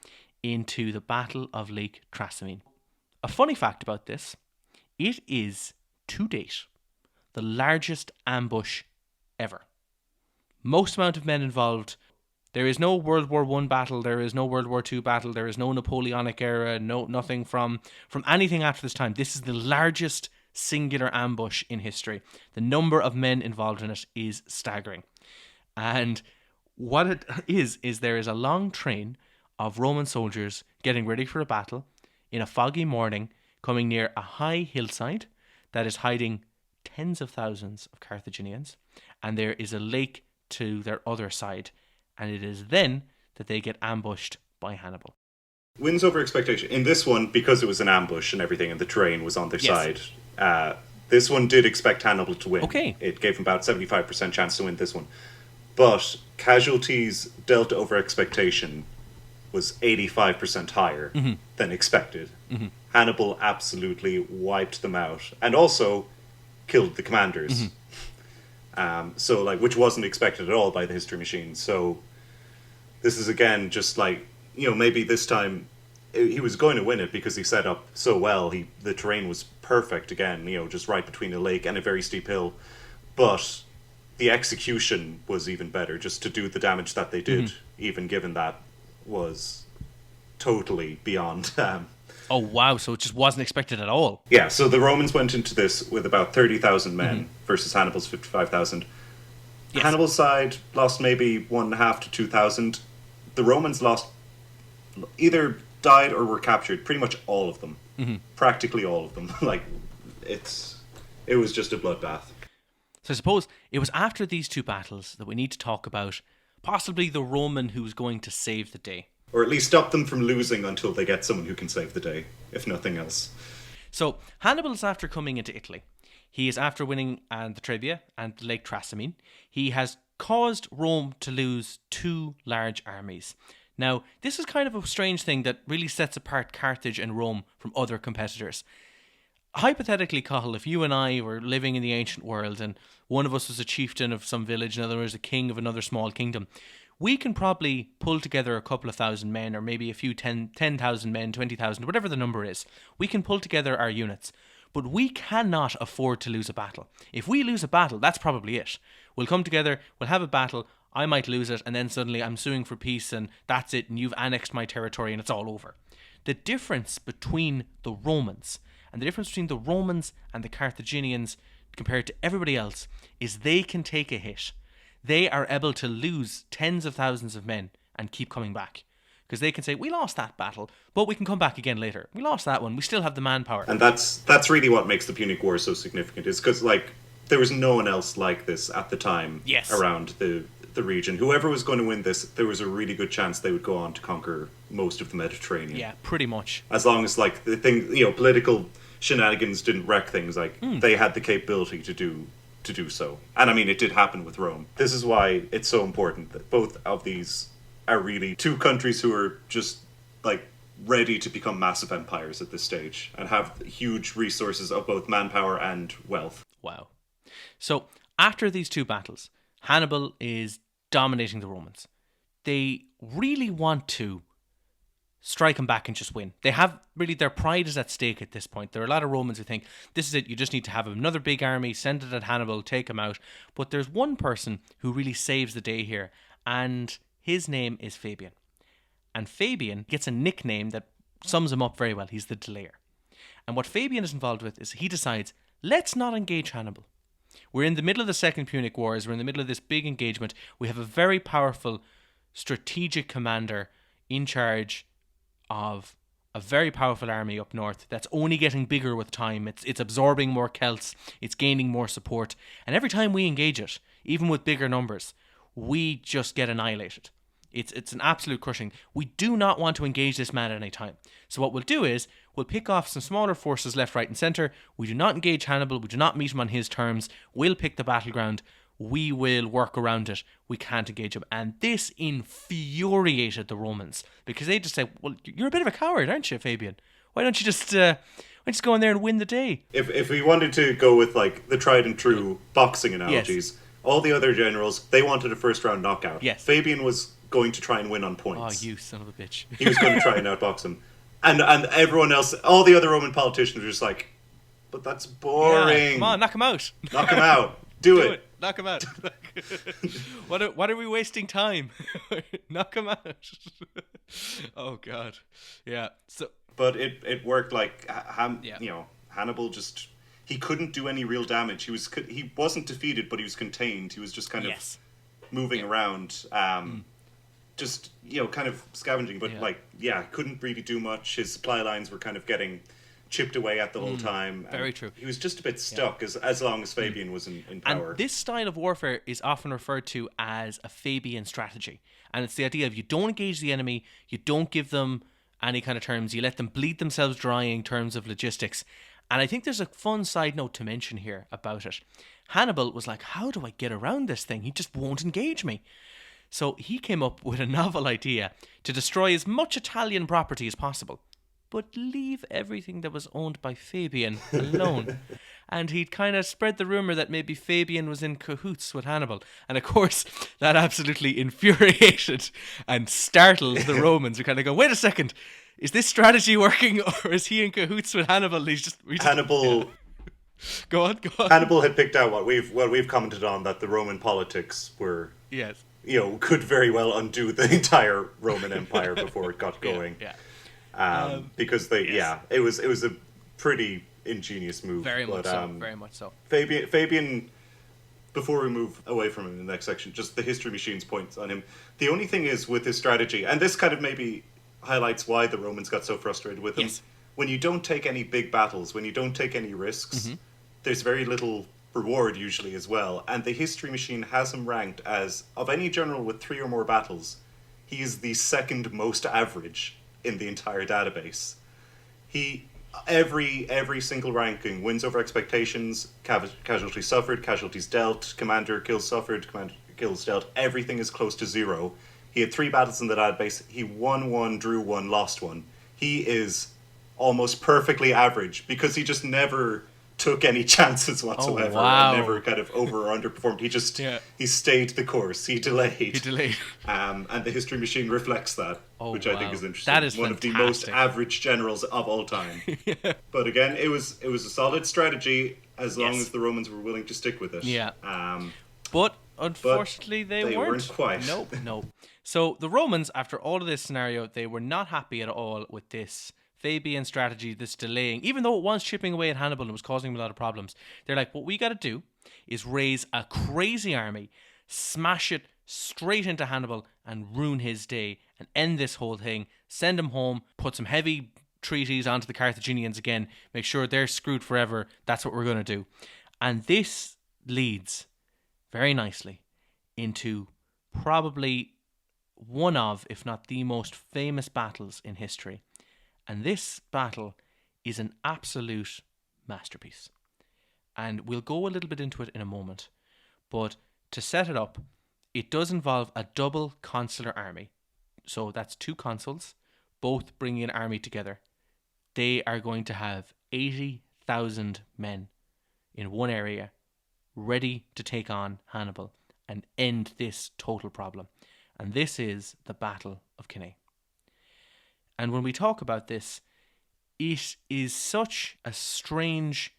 into the Battle of Lake Trasimene. A funny fact about this, it is, to date, the largest ambush ever. Most amount of men involved. There is no World War I battle, there is no World War II battle, there is no Napoleonic era, nothing from anything after this time. This is the largest singular ambush in history. The number of men involved in it is staggering. And what it is there is a long train of Roman soldiers getting ready for a battle in a foggy morning, coming near a high hillside that is hiding tens of thousands of Carthaginians, and there is a lake to their other side. And it is then that they get ambushed by Hannibal. Wins over expectation. In this one, because it was an ambush and everything and the terrain was on their side, this one did expect Hannibal to win. Okay. It gave him about 75% chance to win this one. But casualties dealt over expectation was 85% higher than expected. Mm-hmm. Hannibal absolutely wiped them out. And also killed the commanders. Which wasn't expected at all by the history machine. So this is again just like, maybe this time he was going to win it because he set up so well. The terrain was perfect again, just right between a lake and a very steep hill. But the execution was even better, just to do the damage that they did, even given that was totally beyond... Oh, wow. So it just wasn't expected at all. Yeah, so the Romans went into this with about 30,000 men versus Hannibal's 55,000. Yes. Hannibal's side lost maybe 1.5 to 2,000. The Romans lost, either died or were captured, pretty much all of them. Practically all of them. It was just a bloodbath. So I suppose it was after these two battles that we need to talk about possibly the Roman who's going to save the day. Or at least stop them from losing until they get someone who can save the day, if nothing else. So Hannibal is after coming into Italy. He is after winning the Trebbia and Lake Trasimene. He has caused Rome to lose 2 large armies. Now, this is kind of a strange thing that really sets apart Carthage and Rome from other competitors. Hypothetically, Cathal, if you and I were living in the ancient world and one of us was a chieftain of some village, another was a king of another small kingdom, we can probably pull together a couple of thousand men, or maybe a few 10,000 men, 20,000, whatever the number is. We can pull together our units, but we cannot afford to lose a battle. If we lose a battle, that's probably it. We'll come together, we'll have a battle, I might lose it, and then suddenly I'm suing for peace, and that's it, and you've annexed my territory, and it's all over. The difference between the Romans and the Carthaginians compared to everybody else is they can take a hit. They are able to lose tens of thousands of men and keep coming back. Because they can say, we lost that battle, but we can come back again later. We lost that one, we still have the manpower. And that's really what makes the Punic War so significant, is because, there was no one else like this at the time around the region. Whoever was going to win this, there was a really good chance they would go on to conquer most of the Mediterranean. Yeah, pretty much. As long as, the thing, political shenanigans didn't wreck things, they had the capability to do so. And I mean, it did happen with Rome. This is why it's so important that both of these are really two countries who are just ready to become massive empires at this stage and have huge resources of both manpower and wealth. Wow. So after these two battles, Hannibal is dominating the Romans. They really want to strike him back and just win. They have really, their pride is at stake at this point. There are a lot of Romans who think, this is it, you just need to have another big army, send it at Hannibal, take him out. But there's one person who really saves the day here, and his name is Fabian. And Fabian gets a nickname that sums him up very well. He's the delayer. And what Fabian is involved with is he decides, let's not engage Hannibal. We're in the middle of the Second Punic Wars. We're in the middle of this big engagement. We have a very powerful strategic commander in charge of a very powerful army up north that's only getting bigger with time. It's absorbing more Celts. It's gaining more support. And every time we engage it, even with bigger numbers, we just get annihilated. It's an absolute crushing. We do not want to engage this man at any time. So what we'll do is we'll pick off some smaller forces left, right and centre. We do not engage Hannibal. We do not meet him on his terms. We'll pick the battleground. We will work around it. We can't engage him. And this infuriated the Romans because they just said, well, you're a bit of a coward, aren't you, Fabian? Why don't you just Why just go in there and win the day? If we wanted to go with like the tried and true boxing analogies, all the other generals, they wanted a first round knockout. Yes. Fabian was going to try and win on points. Oh, you son of a bitch. He was going to try and outbox him. And everyone else, all the other Roman politicians were just like, but that's boring. Yeah, come on, knock him out. Knock him out. Do it. Knock him out. What are we wasting time? Knock him out. Oh God. Yeah. So, but it worked. Like Hannibal just he couldn't do any real damage. He wasn't defeated, but he was contained. He was just kind of moving around. Just kind of scavenging, but couldn't really do much. His supply lines were kind of getting chipped away at the whole time. Very true. He was just a bit stuck as long as Fabian was in power. And this style of warfare is often referred to as a Fabian strategy. And it's the idea of you don't engage the enemy, you don't give them any kind of terms, you let them bleed themselves dry in terms of logistics. And I think there's a fun side note to mention here about it. Hannibal was like, how do I get around this thing? He just won't engage me. So he came up with a novel idea to destroy as much Italian property as possible, but leave everything that was owned by Fabian alone. And he'd kind of spread the rumour that maybe Fabian was in cahoots with Hannibal. And of course, that absolutely infuriated and startled the Romans, who kind of go, wait a second, is this strategy working, or is he in cahoots with Hannibal? Hannibal... Yeah. Go on. Hannibal had picked out what we've commented on, that the Roman politics were... Yes. Could very well undo the entire Roman Empire before it got going. Because it was a pretty ingenious move. Very much so. Fabian, before we move away from him in the next section, just the history machine's points on him. The only thing is with his strategy, and this kind of maybe highlights why the Romans got so frustrated with him. Yes. When you don't take any big battles, when you don't take any risks, there's very little reward usually as well. And the history machine has him ranked as, of any general with 3 or more battles, he is the second most average in the entire database. He every single ranking, wins over expectations, casualties suffered, casualties dealt, commander kills suffered, commander kills dealt, everything is close to 0. He had 3 battles in the database. He won 1, drew 1, lost 1. He is almost perfectly average because he just never took any chances whatsoever. And never kind of over or underperformed. He just he stayed the course. He delayed. And the history machine reflects that, which I think is interesting. That is one fantastic. of the most average generals of all time. But again, it was a solid strategy as long as the Romans were willing to stick with it. But unfortunately, they weren't quite. Nope. So the Romans, after all of this scenario, they were not happy at all with this Fabian strategy, this delaying, even though it was chipping away at Hannibal and was causing him a lot of problems. They're like, what we got to do is raise a crazy army, smash it straight into Hannibal and ruin his day and end this whole thing, send him home, put some heavy treaties onto the Carthaginians again, make sure they're screwed forever. That's what we're going to do. And this leads very nicely into probably one of, if not the most famous battles in history. And this battle is an absolute masterpiece. And we'll go a little bit into it in a moment. But to set it up, it does involve a double consular army. So that's 2 consuls, both bringing an army together. They are going to have 80,000 men in one area, ready to take on Hannibal and end this total problem. And this is the Battle of Cannae. And when we talk about this, it is such a strange,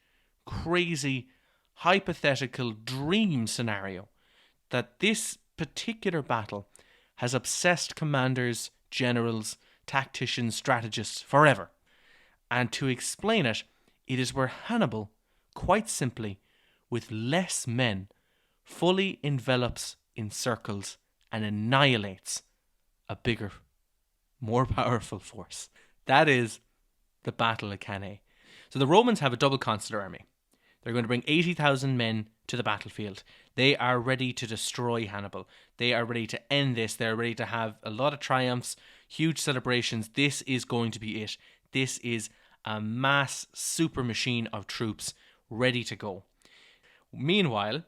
crazy, hypothetical dream scenario that this particular battle has obsessed commanders, generals, tacticians, strategists forever. And to explain it, it is where Hannibal, quite simply, with less men, fully envelops, encircles, and annihilates a bigger, more powerful force. That is the Battle of Cannae. So the Romans have a double consular army. They're going to bring 80,000 men to the battlefield. They are ready to destroy Hannibal. They are ready to end this. They're ready to have a lot of triumphs, huge celebrations. This is going to be it. This is a mass super machine of troops ready to go. Meanwhile,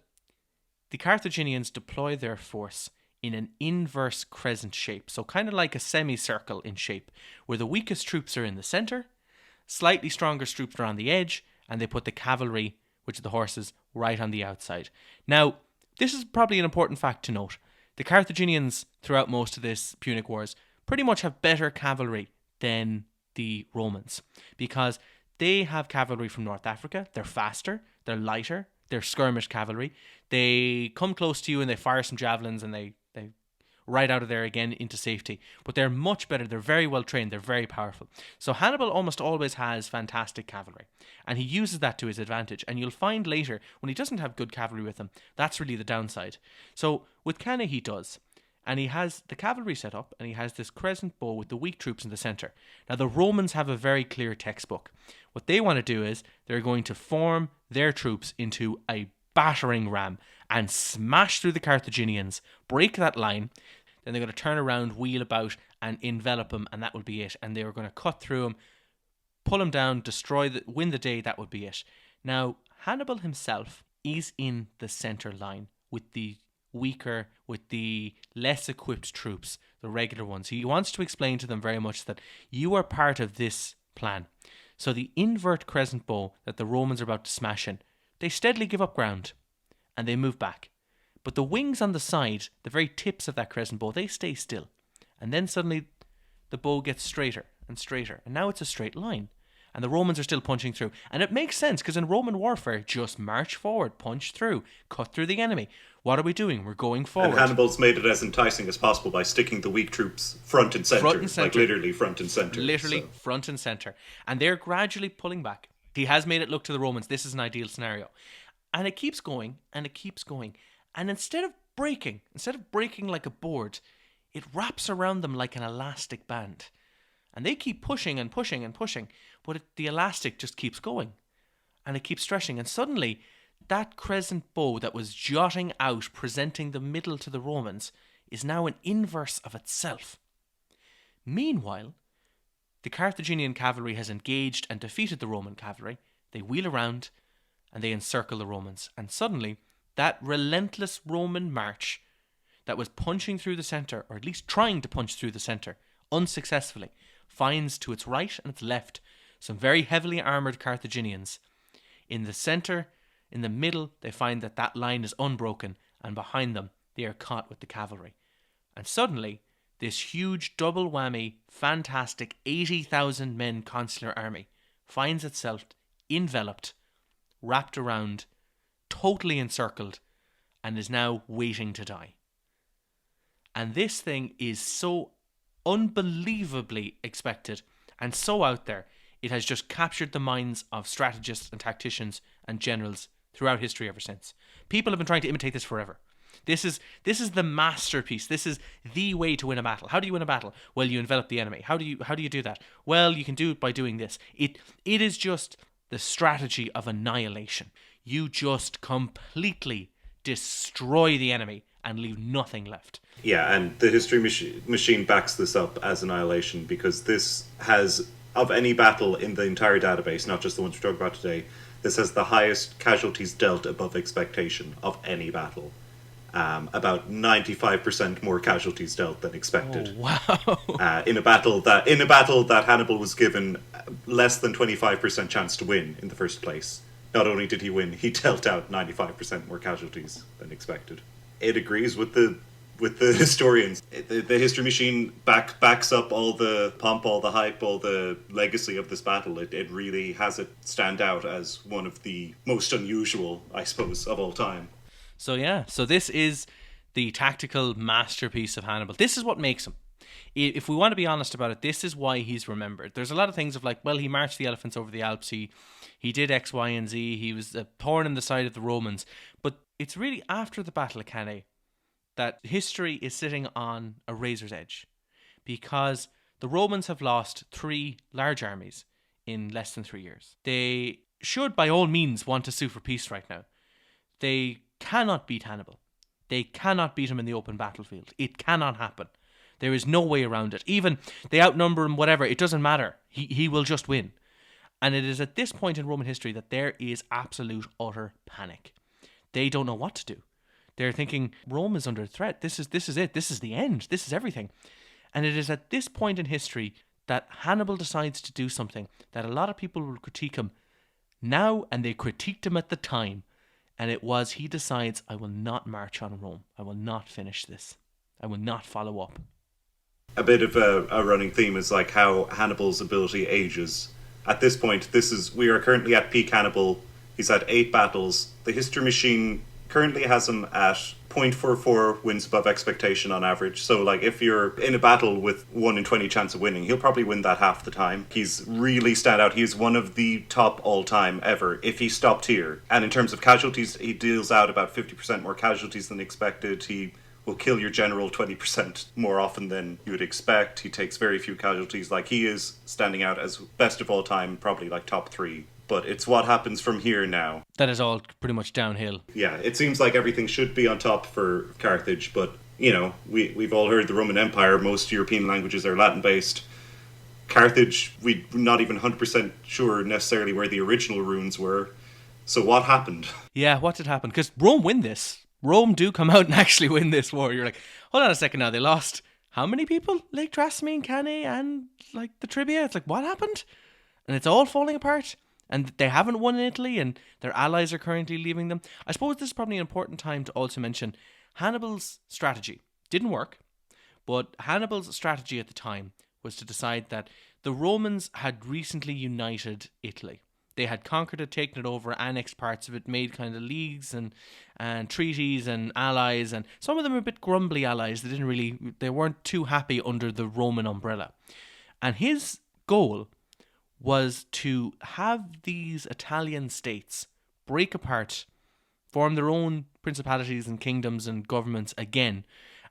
the Carthaginians deploy their force in an inverse crescent shape, so kind of like a semicircle in shape, where the weakest troops are in the center, slightly stronger troops are on the edge, and they put the cavalry, which are the horses, right on the outside. Now, this is probably an important fact to note. The Carthaginians, throughout most of this Punic Wars, pretty much have better cavalry than the Romans, because they have cavalry from North Africa. They're faster, they're lighter, they're skirmish cavalry. They come close to you and they fire some javelins and they right out of there again into safety. But they're much better. They're very well trained. They're very powerful. So Hannibal almost always has fantastic cavalry, and he uses that to his advantage. And you'll find later, when he doesn't have good cavalry with him, that's really the downside. So with Cannae he does. And he has the cavalry set up, and he has this crescent bow with the weak troops in the centre. Now, the Romans have a very clear textbook. What they want to do is they're going to form their troops into a battering ram and smash through the Carthaginians, break that line. Then they're going to turn around, wheel about, and envelop them, and that will be it. And they were going to cut through them, pull them down, win the day. That would be it. Now, Hannibal himself is in the centre line with the weaker, with the less equipped troops, the regular ones. He wants to explain to them very much that you are part of this plan. So the invert crescent bow that the Romans are about to smash in, they steadily give up ground and they move back. But the wings on the side, the very tips of that crescent bow, they stay still. And then suddenly the bow gets straighter and straighter, and now it's a straight line. And the Romans are still punching through. And it makes sense, because in Roman warfare, just march forward, punch through, cut through the enemy. What are we doing? We're going forward. And Hannibal's made it as enticing as possible by sticking the weak troops front and centre. Like literally front and centre. Literally front and centre. And they're gradually pulling back. He has made it look to the Romans, this is an ideal scenario. And it keeps going, and it keeps going. And instead of breaking like a board, it wraps around them like an elastic band. And they keep pushing and pushing and pushing, but the elastic just keeps going. And it keeps stretching. And suddenly, that crescent bow that was jutting out, presenting the middle to the Romans, is now an inverse of itself. Meanwhile, the Carthaginian cavalry has engaged and defeated the Roman cavalry. They wheel around and they encircle the Romans. And suddenly, that relentless Roman march that was punching through the centre, or at least trying to punch through the centre, unsuccessfully, finds to its right and its left some very heavily armoured Carthaginians. In the centre, in the middle, they find that that line is unbroken, and behind them, they are caught with the cavalry. And suddenly, this huge double whammy, fantastic 80,000 men consular army finds itself enveloped, wrapped around, totally encircled, and is now waiting to die. And this thing is so unbelievably expected and so out there, it has just captured the minds of strategists and tacticians and generals throughout history ever since. People have been trying to imitate this forever. This is the masterpiece. This is the way to win a battle. How do you win a battle? Well, you envelop the enemy. How do you do that? Well, you can do it by doing this. It is just the strategy of annihilation. You just completely destroy the enemy and leave nothing left. Yeah, and the history machine backs this up as annihilation, because this has, of any battle in the entire database, not just the ones we're talking about today, this has the highest casualties dealt above expectation of any battle. About 95% more casualties dealt than expected. Oh, wow! In a battle that Hannibal was given less than 25% chance to win in the first place. Not only did he win, he dealt out 95% more casualties than expected. It agrees with the historians. The history machine backs up all the pomp, all the hype, all the legacy of this battle. It really has it stand out as one of the most unusual, I suppose, of all time. So this is the tactical masterpiece of Hannibal. This is what makes him. If we want to be honest about it, this is why he's remembered. There's a lot of things of like, well, he marched the elephants over the Alps, he did X, Y, and Z, he was a thorn in the side of the Romans. But it's really after the Battle of Cannae that history is sitting on a razor's edge, because the Romans have lost 3 large armies in less than 3 years. They should by all means want to sue for peace right now. They cannot beat Hannibal. They cannot beat him in the open battlefield. It cannot happen. There is no way around it. Even they outnumber him, whatever, it doesn't matter. He will just win. And it is at this point in Roman history that there is absolute, utter panic. They don't know what to do. They're thinking, Rome is under threat. This is it. This is the end. This is everything. And it is at this point in history that Hannibal decides to do something that a lot of people will critique him now, and they critiqued him at the time. And it was, he decides, I will not march on Rome. I will not finish this. I will not follow up. A bit of a running theme is like how Hannibal's ability ages. At this point, we are currently at peak Hannibal. He's had 8 battles. The history machine currently has him at 0.44 wins above expectation on average. So, like, if you're in a battle with 1 in 20 chance of winning, he'll probably win that half the time. He's really stand out. He's one of the top all-time ever, if he stopped here. And in terms of casualties, he deals out about 50% more casualties than expected. He will kill your general 20% more often than you would expect. He takes very few casualties. Like, he is standing out as best of all time, probably like top 3. But it's what happens from here now. That is all pretty much downhill. Yeah, it seems like everything should be on top for Carthage, but, you know, we've all heard the Roman Empire. Most European languages are Latin-based. Carthage, we're not even 100% sure necessarily where the original runes were. So what happened? Yeah, what did happen? Because Rome win this. Rome do come out and actually win this war. You're like, hold on a second now, they lost how many people? Lake Trasimene, Cannae, and like the Trebbia? It's like, what happened? And it's all falling apart. And they haven't won in Italy, and their allies are currently leaving them. I suppose this is probably an important time to also mention Hannibal's strategy. Didn't work, but Hannibal's strategy at the time was to decide that the Romans had recently united Italy. They had conquered it, taken it over, annexed parts of it, made kind of leagues and treaties and allies, and some of them were a bit grumbly allies. They weren't too happy under the Roman umbrella. And his goal was to have these Italian states break apart, form their own principalities and kingdoms and governments again,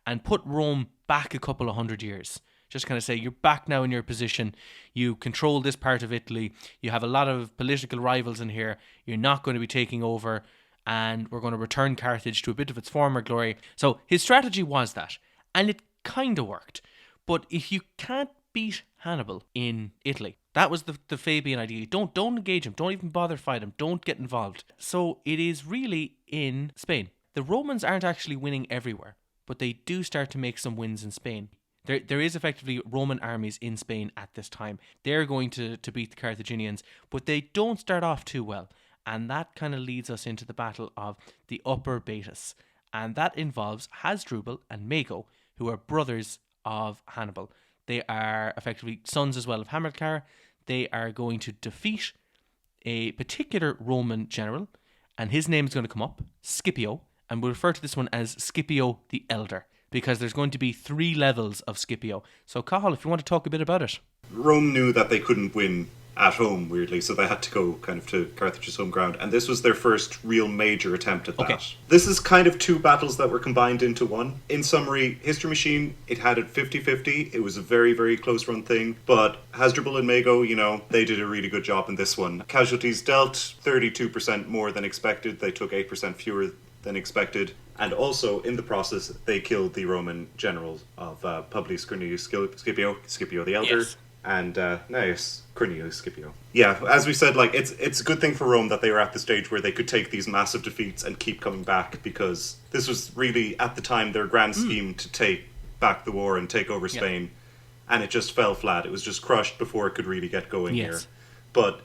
and put Rome back a couple of 100 years. Just kind of say, you're back now in your position, you control this part of Italy, you have a lot of political rivals in here, you're not going to be taking over, and we're going to return Carthage to a bit of its former glory. So his strategy was that, and it kind of worked. But if you can't beat Hannibal in Italy, that was the Fabian idea. Don't engage him. Don't even bother fight him. Don't get involved. So it is really in Spain. The Romans aren't actually winning everywhere, but they do start to make some wins in Spain. There is effectively Roman armies in Spain at this time. They're going to beat the Carthaginians, but they don't start off too well. And that kind of leads us into the Battle of the Upper Baetis. And that involves Hasdrubal and Mago, who are brothers of Hannibal. They are effectively sons as well of Hamilcar. They are going to defeat a particular Roman general, and his name is going to come up, Scipio, and we'll refer to this one as Scipio the Elder, because there's going to be 3 levels of Scipio. So, Cathal, if you want to talk a bit about it. Rome knew that they couldn't win at home, weirdly, so they had to go kind of to Carthage's home ground, and this was their first real major attempt at that. Okay. This is kind of 2 battles that were combined into one. In summary, History Machine, it had it 50-50. It was a very, very close run thing, but Hasdrubal and Mago, you know, they did a really good job in this one. Casualties dealt 32% more than expected. They took 8% fewer than expected. And also, in the process, they killed the Roman generals of Publius Cornelius Scipio the Elder, yes, and Gnaeus Cornelius Scipio. Yeah, as we said, like it's a good thing for Rome that they were at the stage where they could take these massive defeats and keep coming back, because this was really, at the time, their grand scheme to take back the war and take over Spain, and it just fell flat. It was just crushed before it could really get going here. But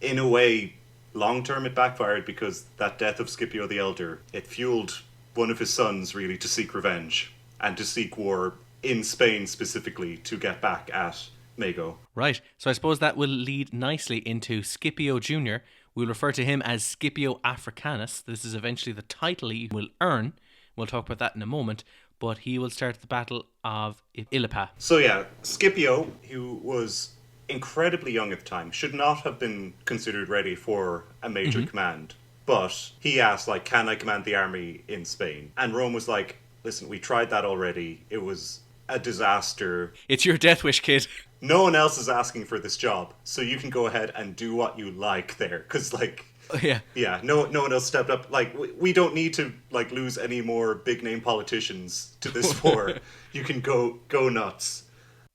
in a way, long term it backfired, because that death of Scipio the Elder, it fueled one of his sons really to seek revenge and to seek war in Spain specifically to get back at Mago. Right, so I suppose that will lead nicely into Scipio Jr. We'll refer to him as Scipio Africanus. This is eventually the title he will earn. We'll talk about that in a moment, but he will start the Battle of Ilipa. So yeah, Scipio, who was incredibly young at the time, should not have been considered ready for a major command. But he asked, like, can I command the army in Spain? And Rome was like, listen, we tried that already. It was a disaster. It's your death wish, kid. No one else is asking for this job, so you can go ahead and do what you like there. Because, like, no one else stepped up. Like, we don't need to, like, lose any more big-name politicians to this war. You can go nuts.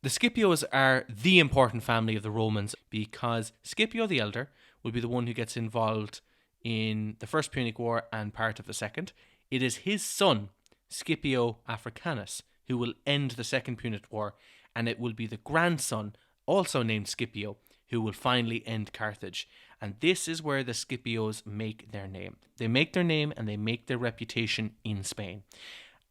The Scipios are the important family of the Romans, because Scipio the Elder will be the one who gets involved in the First Punic War and part of the Second. It is his son, Scipio Africanus, who will end the Second Punic War, and it will be the grandson also named Scipio, who will finally end Carthage. And this is where the Scipios make their name. They make their name and they make their reputation in Spain.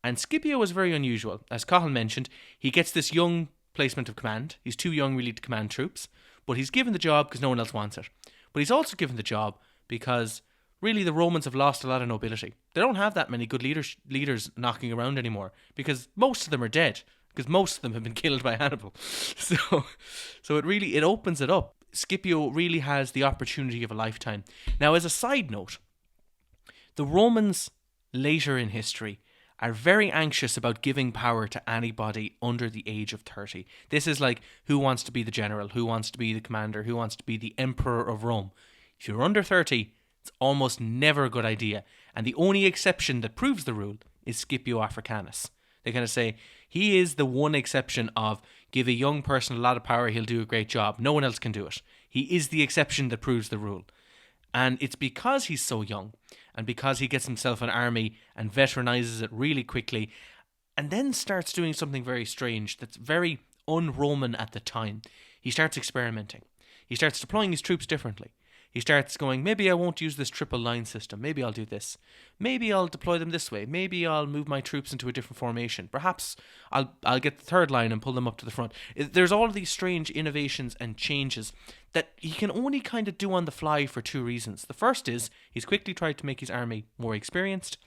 And Scipio was very unusual. As Cathal mentioned, he gets this young placement of command. He's too young really to command troops, but he's given the job because no one else wants it. But he's also given the job because really the Romans have lost a lot of nobility. They don't have that many good leaders knocking around anymore because most of them are dead, because most of them have been killed by Hannibal. So it opens it up. Scipio really has the opportunity of a lifetime. Now, as a side note, the Romans later in history are very anxious about giving power to anybody under the age of 30. This is like, who wants to be the general, who wants to be the commander, who wants to be the emperor of Rome. If you're under 30, it's almost never a good idea. And the only exception that proves the rule is Scipio Africanus. They kind of say, he is the one exception of, give a young person a lot of power, he'll do a great job. No one else can do it. He is the exception that proves the rule. And it's because he's so young, and because he gets himself an army and veteranizes it really quickly, and then starts doing something very strange that's very un-Roman at the time. He starts experimenting. He starts deploying his troops differently. He starts going, maybe I won't use this triple line system. Maybe I'll do this. Maybe I'll deploy them this way. Maybe I'll move my troops into a different formation. Perhaps I'll get the third line and pull them up to the front. There's all of these strange innovations and changes that he can only kind of do on the fly for two reasons. The first is he's quickly tried to make his army more experienced,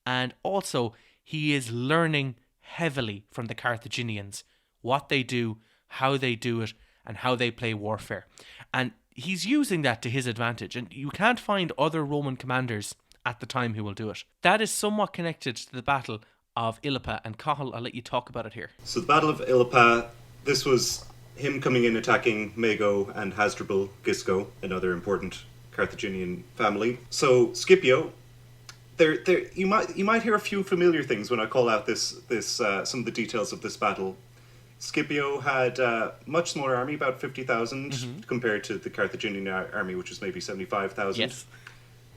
and also he is learning heavily from the Carthaginians what they do, how they do it, and how they play warfare. And he's using that to his advantage, and you can't find other Roman commanders at the time who will do it. That is somewhat connected to the Battle of Elba, and Cathal, I'll let you talk about it here. So the Battle of Elba, this was him coming in attacking Mago and Hasdrubal, Gisco, another important Carthaginian family. So Scipio, you might hear a few familiar things when I call out this some of the details of this battle. Scipio had a much smaller army, about 50,000, compared to the Carthaginian army, which was maybe 75,000. Yes.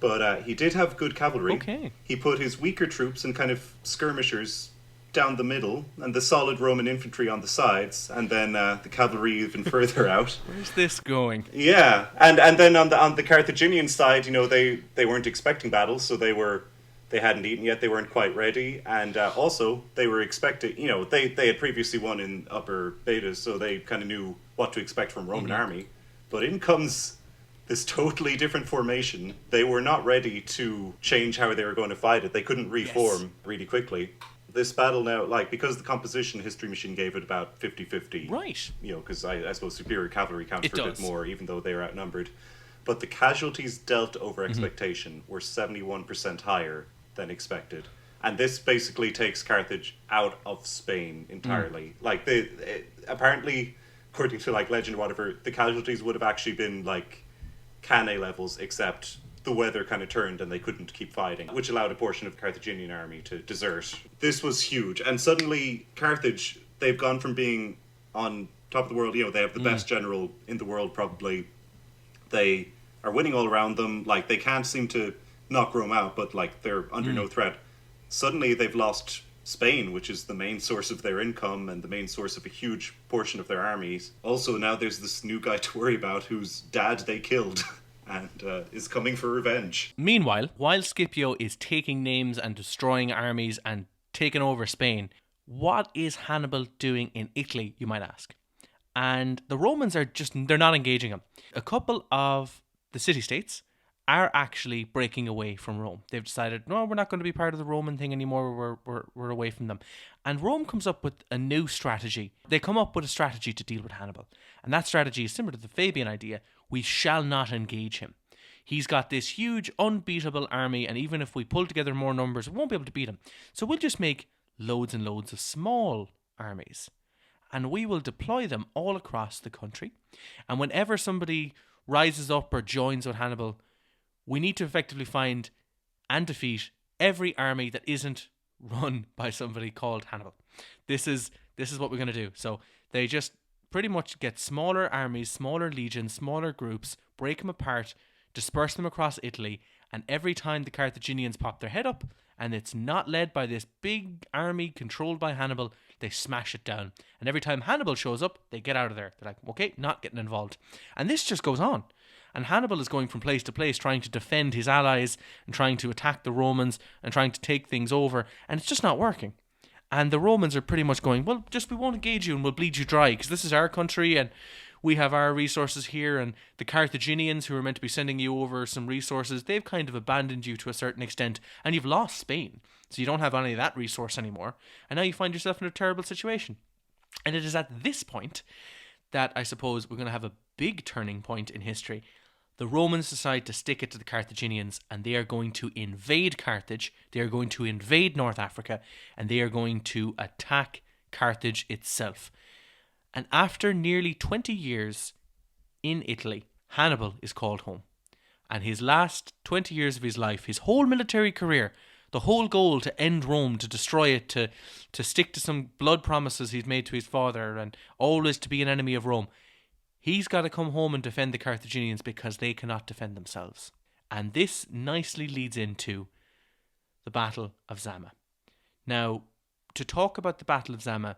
But he did have good cavalry. Okay. He put his weaker troops and kind of skirmishers down the middle, and the solid Roman infantry on the sides, and then the cavalry even further out. Where's this going? Yeah, and then on the Carthaginian side, they weren't expecting battles, so they hadn't eaten yet, they weren't quite ready, and also they were expecting, they had previously won in Upper Betas, so they kind of knew what to expect from Roman army. But in comes this totally different formation. They were not ready to change how they were going to fight it. They couldn't reform really quickly. This battle now, because the composition history machine gave it about 50-50. Right. Because I suppose superior cavalry counts for a bit more, even though they were outnumbered. But the casualties dealt over expectation were 71% higher than expected. And this basically takes Carthage out of Spain entirely. Apparently, according to legend or whatever, the casualties would have actually been Cannae levels, except the weather kind of turned and they couldn't keep fighting, which allowed a portion of the Carthaginian army to desert. This was huge, and suddenly Carthage, they've gone from being on top of the world, they have the best general in the world probably. They are winning all around them, they can't seem to knock Rome out, but they're under no threat. Suddenly they've lost Spain, which is the main source of their income and the main source of a huge portion of their armies. Also, now there's this new guy to worry about whose dad they killed and is coming for revenge. Meanwhile, while Scipio is taking names and destroying armies and taking over Spain, what is Hannibal doing in Italy, you might ask? And the Romans they're not engaging him. A couple of the city-states are actually breaking away from Rome. They've decided, no, we're not going to be part of the Roman thing anymore, we're away from them. And Rome comes up with a new strategy. They come up with a strategy to deal with Hannibal. And that strategy is similar to the Fabian idea. We shall not engage him. He's got this huge, unbeatable army, and even if we pull together more numbers, we won't be able to beat him. So we'll just make loads and loads of small armies, and we will deploy them all across the country. And whenever somebody rises up or joins with Hannibal, we need to effectively find and defeat every army that isn't run by somebody called Hannibal. This is what we're going to do. So they just pretty much get smaller armies, smaller legions, smaller groups, break them apart, disperse them across Italy, and every time the Carthaginians pop their head up and it's not led by this big army controlled by Hannibal, they smash it down. And every time Hannibal shows up, they get out of there. They're like, okay, not getting involved. And this just goes on. And Hannibal is going from place to place trying to defend his allies and trying to attack the Romans and trying to take things over. And it's just not working. And the Romans are pretty much going, well, just we won't engage you and we'll bleed you dry because this is our country and we have our resources here. And the Carthaginians, who are meant to be sending you over some resources, they've kind of abandoned you to a certain extent. And you've lost Spain. So you don't have any of that resource anymore. And now you find yourself in a terrible situation. And it is at this point that I suppose we're going to have a big turning point in history. The Romans decide to stick it to the Carthaginians, and they are going to invade Carthage, they are going to invade North Africa, and they are going to attack Carthage itself. And after nearly 20 years in Italy, Hannibal is called home. And his last 20 years of his life, his whole military career, the whole goal to end Rome, to destroy it, to stick to some blood promises he's made to his father, and always to be an enemy of Rome, he's got to come home and defend the Carthaginians because they cannot defend themselves. And this nicely leads into the Battle of Zama. Now, to talk about the Battle of Zama,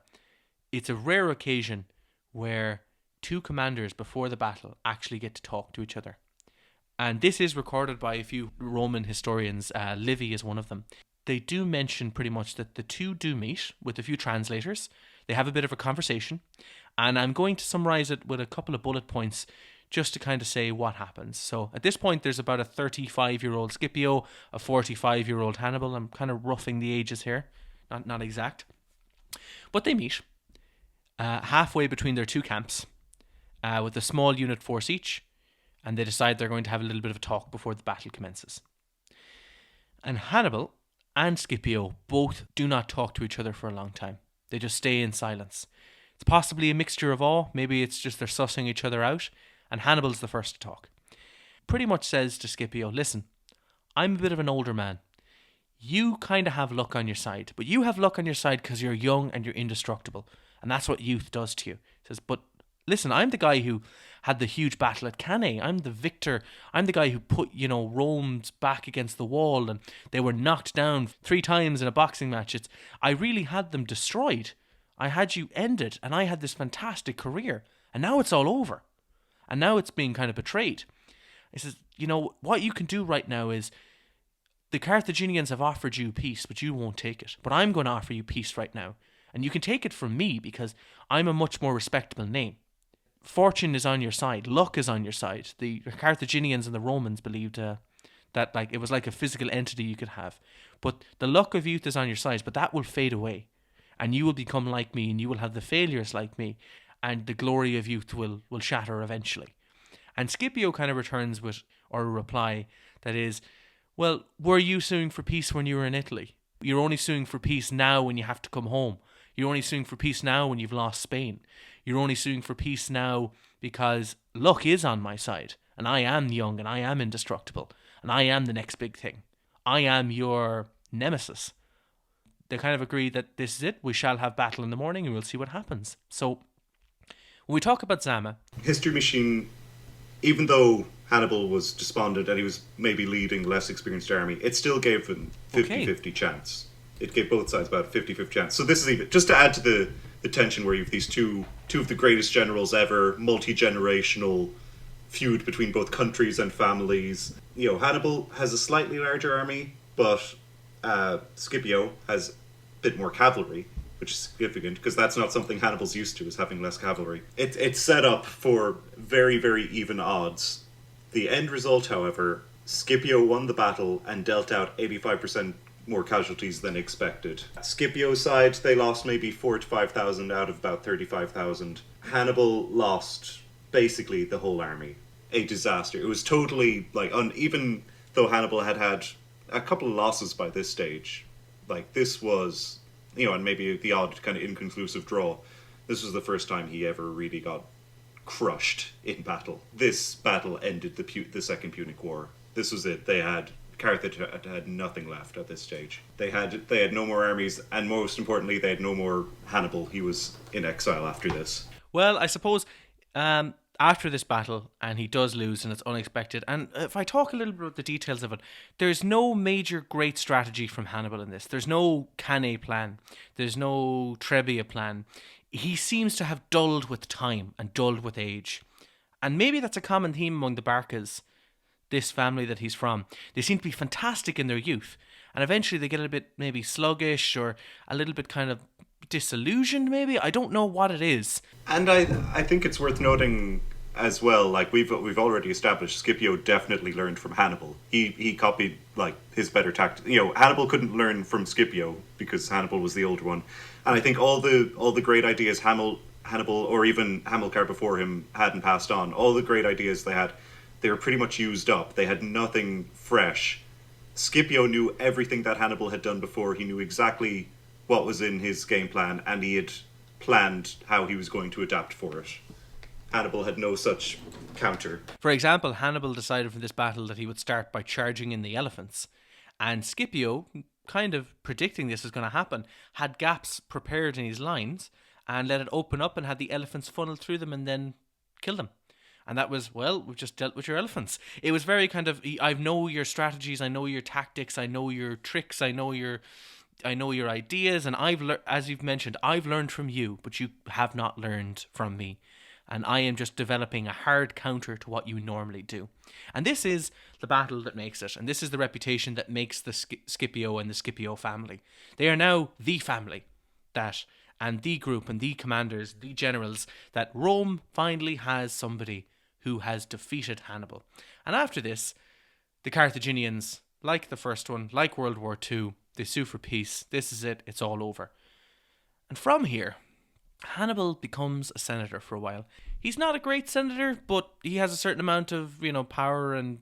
it's a rare occasion where two commanders before the battle actually get to talk to each other. And this is recorded by a few Roman historians. Livy is one of them. They do mention pretty much that the two do meet with a few translators. They have a bit of a conversation. And I'm going to summarize it with a couple of bullet points just to kind of say what happens. So at this point, there's about a 35-year-old Scipio, a 45-year-old Hannibal. I'm kind of roughing the ages here, not exact. But they meet halfway between their two camps with a small unit force each, and they decide they're going to have a little bit of a talk before the battle commences. And Hannibal and Scipio both do not talk to each other for a long time. They just stay in silence. It's possibly a mixture of all. Maybe it's just they're sussing each other out. And Hannibal's the first to talk. Pretty much says to Scipio, listen, I'm a bit of an older man. You kind of have luck on your side. But you have luck on your side because you're young and you're indestructible. And that's what youth does to you. He says, but listen, I'm the guy who had the huge battle at Cannae. I'm the victor. I'm the guy who put, Rome's back against the wall and they were knocked down 3 times in a boxing match. I really had them destroyed. I had you ended, and I had this fantastic career, and now it's all over. And now it's being kind of betrayed. He says, what you can do right now is, the Carthaginians have offered you peace, but you won't take it. But I'm going to offer you peace right now. And you can take it from me, because I'm a much more respectable name. Fortune is on your side. Luck is on your side. The Carthaginians and the Romans believed that it was like a physical entity you could have. But the luck of youth is on your side, but that will fade away. And you will become like me, and you will have the failures like me, and the glory of youth will shatter eventually. And Scipio kind of returns with a reply that is, well, were you suing for peace when you were in Italy? You're only suing for peace now when you have to come home. You're only suing for peace now when you've lost Spain. You're only suing for peace now because luck is on my side, and I am young, and I am indestructible, and I am the next big thing. I am your nemesis. They kind of agree that this is it. We shall have battle in the morning and we'll see what happens. So when we talk about Zama... History Machine, even though Hannibal was despondent and he was maybe leading a less experienced army, it still gave him 50-50 chance. It gave both sides about a 50-50 chance. So this is even... Just to add to the tension where you have these two of the greatest generals ever, multi-generational feud between both countries and families. Hannibal has a slightly larger army, but... Scipio has a bit more cavalry, which is significant because that's not something Hannibal's used to, is having less cavalry. It's set up for very, very even odds. The end result, however, Scipio won the battle and dealt out 85% more casualties than expected. Scipio's side, they lost maybe 4,000 to 5,000 out of about 35,000. Hannibal lost basically the whole army. A disaster. It was totally, even though Hannibal had a couple of losses by this stage, this was, and maybe the odd kind of inconclusive draw, this was the first time he ever really got crushed in battle. This battle ended the Second Punic War. This was it. Carthage had nothing left at this stage. They had no more armies, and most importantly, they had no more Hannibal. He was in exile after this. Well, I suppose after this battle, and he does lose, and it's unexpected. And if I talk a little bit about the details of it, there's no major great strategy from Hannibal in this. There's no Cannae plan. There's no Trebbia plan. He seems to have dulled with time and dulled with age. And maybe that's a common theme among the Barcas, this family that he's from. They seem to be fantastic in their youth, and eventually they get a bit maybe sluggish or a little bit kind of disillusioned, maybe. I don't know what it is. And I think it's worth noting as well, like we've already established, Scipio definitely learned from Hannibal. He copied like his better tactics. Hannibal couldn't learn from Scipio because Hannibal was the older one. And I think all the great ideas Hannibal or even Hamilcar before him hadn't passed on, all the great ideas they were pretty much used up. They had nothing fresh. Scipio knew everything that Hannibal had done before. He knew exactly what was in his game plan, and he had planned how he was going to adapt for it. Hannibal had no such counter. For example, Hannibal decided from this battle that he would start by charging in the elephants. And Scipio, kind of predicting this was going to happen, had gaps prepared in his lines and let it open up and had the elephants funnel through them and then kill them. And that was, well, we've just dealt with your elephants. It was very kind of, I know your strategies, I know your tactics, I know your tricks, I know your ideas, and as you've mentioned, I've learned from you, but you have not learned from me. And I am just developing a hard counter to what you normally do. And this is the battle that makes it. And this is the reputation that makes the Scipio and the Scipio family. They are now the family and the group and the commanders, the generals, that Rome finally has somebody who has defeated Hannibal. And after this, the Carthaginians, like the first one, like World War II, they sue for peace. This is it. It's all over. And from here, Hannibal becomes a senator for a while. He's not a great senator, but he has a certain amount of, power and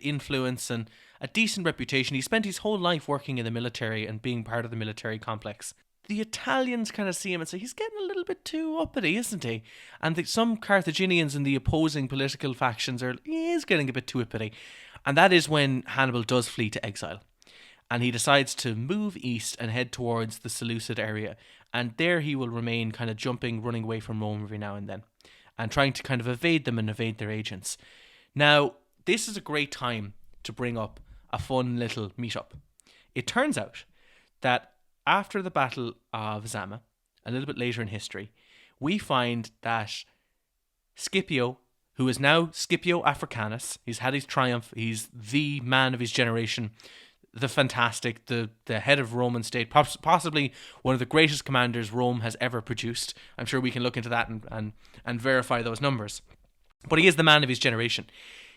influence and a decent reputation. He spent his whole life working in the military and being part of the military complex. The Italians kind of see him and say, he's getting a little bit too uppity, isn't he? And some Carthaginians in the opposing political factions he is getting a bit too uppity. And that is when Hannibal does flee to exile. And he decides to move east and head towards the Seleucid area. And there he will remain kind of running away from Rome every now and then. And trying to kind of evade them and evade their agents. Now, this is a great time to bring up a fun little meetup. It turns out that after the Battle of Zama, a little bit later in history, we find that Scipio, who is now Scipio Africanus, he's had his triumph, he's the man of his generation, the fantastic, the head of Roman state, possibly one of the greatest commanders Rome has ever produced. I'm sure we can look into that and verify those numbers. But he is the man of his generation.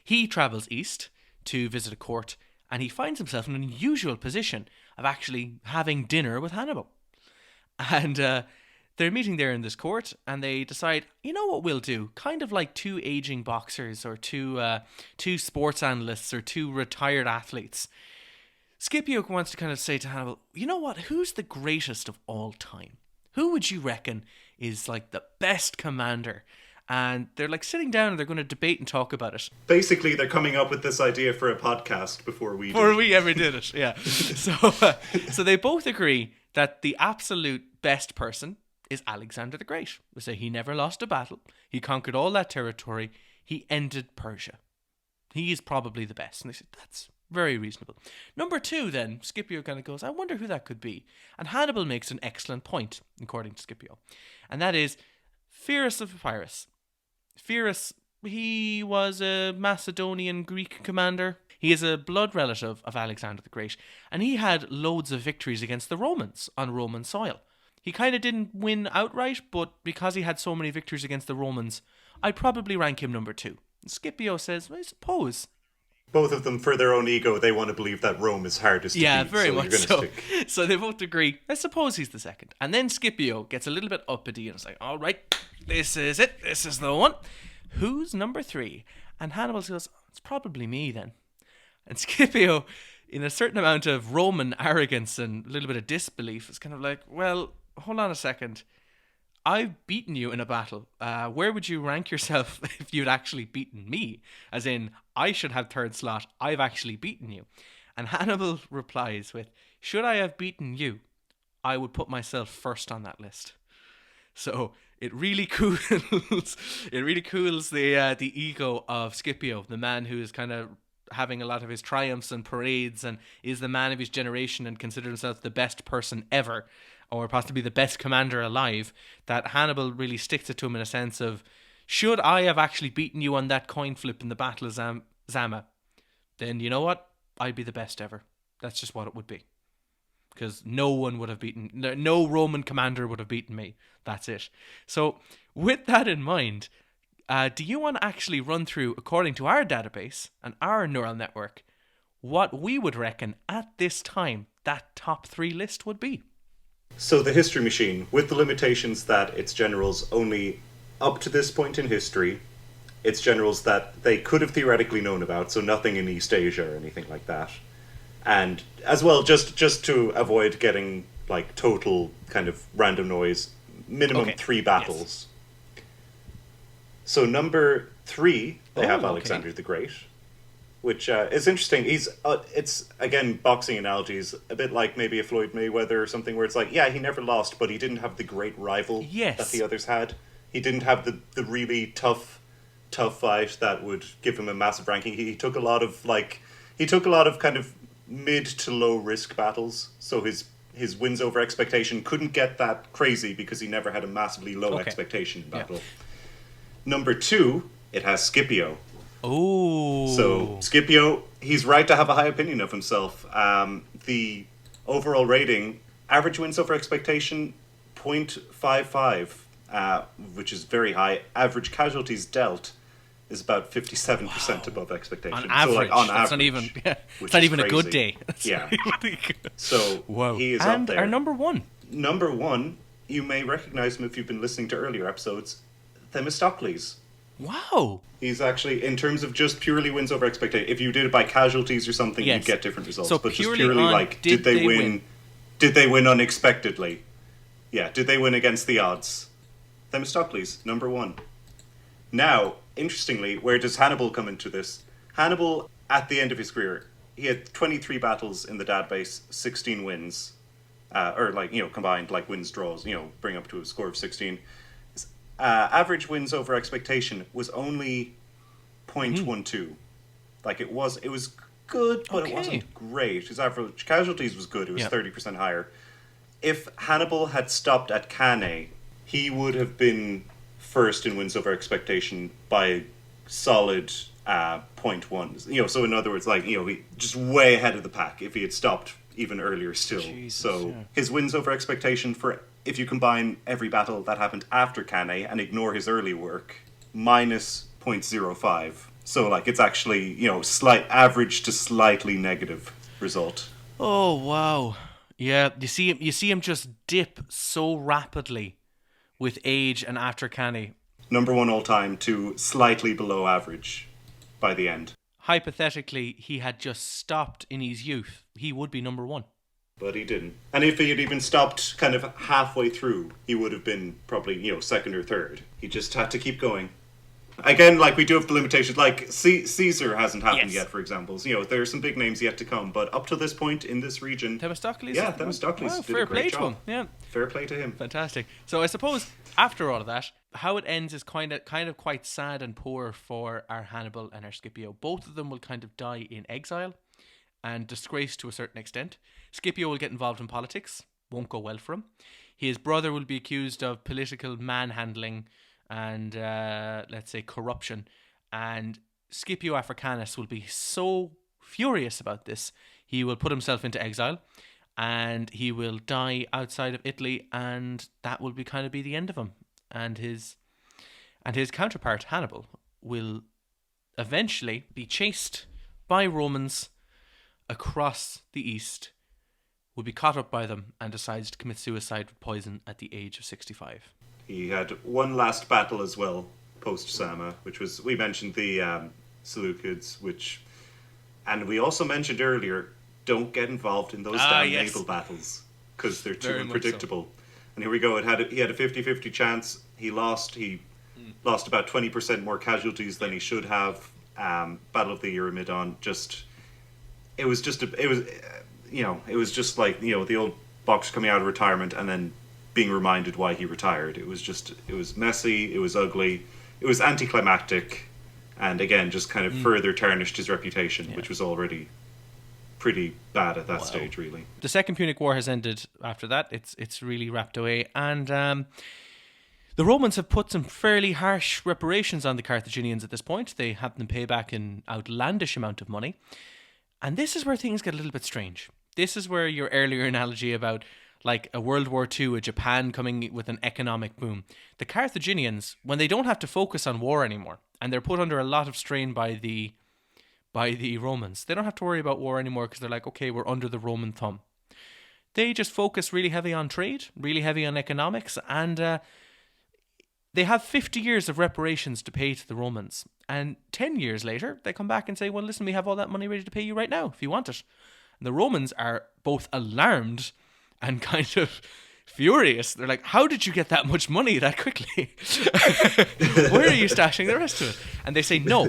He travels east to visit a court, and he finds himself in an unusual position of actually having dinner with Hannibal. And they're meeting there in this court, and they decide, you know what we'll do? Kind of like two aging boxers or two sports analysts or two retired athletes. Scipio wants to kind of say to Hannibal, you know what, who's the greatest of all time? Who would you reckon is like the best commander? And they're like sitting down and they're going to debate and talk about it. Basically, they're coming up with this idea for a podcast before we ever did it, yeah. So they both agree that the absolute best person is Alexander the Great. They say he never lost a battle. He conquered all that territory. He ended Persia. He is probably the best. And they said, that's very reasonable. Number two, then, Scipio kind of goes, I wonder who that could be. And Hannibal makes an excellent point, according to Scipio. And that is Pyrrhus of Epirus. Pyrrhus, he was a Macedonian Greek commander. He is a blood relative of Alexander the Great. And he had loads of victories against the Romans on Roman soil. He kind of didn't win outright, but because he had so many victories against the Romans, I'd probably rank him number two. And Scipio says, I suppose. Both of them, for their own ego, they want to believe that Rome is hardest to beat. Yeah, very much so. So they both agree, I suppose he's the second. And then Scipio gets a little bit uppity and is like, all right, this is it. This is the one. Who's number three? And Hannibal goes, it's probably me then. And Scipio, in a certain amount of Roman arrogance and a little bit of disbelief, is kind of like, well, hold on a second. I've beaten you in a battle. Where would you rank yourself if you'd actually beaten me? As in, I should have third slot. I've actually beaten you. And Hannibal replies with, should I have beaten you, I would put myself first on that list. So it really cools the ego of Scipio, the man who is kind of having a lot of his triumphs and parades and is the man of his generation and considers himself the best person ever, or possibly the best commander alive. That Hannibal really sticks it to him in a sense of, should I have actually beaten you on that coin flip in the Battle of Zama, then you know what? I'd be the best ever. That's just what it would be. Because no Roman commander would have beaten me. That's it. So, with that in mind, do you want to actually run through, according to our database and our neural network, what we would reckon at this time that top 3 list would be? So the history machine, with the limitations that its generals only up to this point in history, its generals that they could have theoretically known about, so nothing in East Asia or anything like that. And as well, just to avoid getting like total kind of random noise, minimum 3 battles. Yes. So number 3, they have Alexander the Great, which is interesting. It's again boxing analogies, a bit like maybe a Floyd Mayweather or something, where it's like, yeah, he never lost, but he didn't have the great rival that the others had. He didn't have the really tough fight that would give him a massive ranking. He took a lot of kind of mid to low risk battles, so his wins over expectation couldn't get that crazy because he never had a massively low expectation battle. Number 2, it has Scipio. Oh. So Scipio, he's right to have a high opinion of himself. The overall rating, average wins over expectation, 0.55, which is very high. Average casualties dealt is about 57% above expectation. On average. So, like, that's average, not even a good day. Yeah. So he is and up there. Our number 1. Number 1, you may recognize him if you've been listening to earlier episodes, Themistocles. Wow. He's actually, in terms of just purely wins over expectation, if you did it by casualties or something, you'd get different results. So but purely just purely like, did they win? Did they win unexpectedly? Yeah, did they win against the odds? Themistocles, number 1. Now, interestingly, where does Hannibal come into this? Hannibal, at the end of his career, he had 23 battles in the database, 16 wins. Combined, like wins, draws, bring up to a score of 16. Average wins over expectation was only 0.12. Like, it was good, but it wasn't great. His average casualties was good. It was 30% higher. If Hannibal had stopped at Cannae, he would have been first in wins over expectation by a solid 0.1. So in other words, he just way ahead of the pack if he had stopped even earlier still. His wins over expectation, for if you combine every battle that happened after Cannae and ignore his early work, minus 0.05. So it's actually, slight average to slightly negative result. Oh wow. Yeah, you see him just dip so rapidly with age and after Cannae. Number 1 all time to slightly below average by the end. Hypothetically, he had just stopped in his youth, he would be number 1. But he didn't. And if he had even stopped kind of halfway through, he would have been probably, second or third. He just had to keep going. Again, we do have the limitations. Caesar hasn't happened yet, for example. So, there are some big names yet to come. But up to this point in this region... Themistocles? Yeah, Themistocles did a great job. Yeah. Fair play to him. Fantastic. So I suppose, after all of that, how it ends is kind of quite sad and poor for our Hannibal and our Scipio. Both of them will kind of die in exile and disgrace to a certain extent. Scipio will get involved in politics. Won't go well for him. His brother will be accused of political manhandling and let's say corruption, and Scipio Africanus will be so furious about this, he will put himself into exile and he will die outside of Italy, and that will be kind of be the end of him. And his counterpart Hannibal will eventually be chased by Romans across the east, will be caught up by them, and decides to commit suicide with poison at the age of 65. He had one last battle as well, post-Zama, which was, we mentioned the Seleucids, and we also mentioned earlier, don't get involved in those naval battles, because they're too unpredictable. So. And here we go, he had a 50-50 chance, he lost about 20% more casualties than he should have. Battle of the Eurymedon, it was just like, the old boxer coming out of retirement and then being reminded why he retired. It was messy, it was ugly, it was anticlimactic, and again, just kind of further tarnished his reputation, which was already pretty bad at that stage, really. The Second Punic War has ended after that. It's really wrapped away, and the Romans have put some fairly harsh reparations on the Carthaginians at this point. They have them pay back an outlandish amount of money, and this is where things get a little bit strange. This is where your earlier analogy about like a World War II, a Japan coming with an economic boom. The Carthaginians, when they don't have to focus on war anymore, and they're put under a lot of strain by the Romans, they don't have to worry about war anymore because they're like, okay, we're under the Roman thumb. They just focus really heavy on trade, really heavy on economics, and they have 50 years of reparations to pay to the Romans. And 10 years later, they come back and say, well, listen, we have all that money ready to pay you right now if you want it. And the Romans are both alarmed and kind of furious. They're like, how did you get that much money that quickly? Where are you stashing the rest of it? And they say no.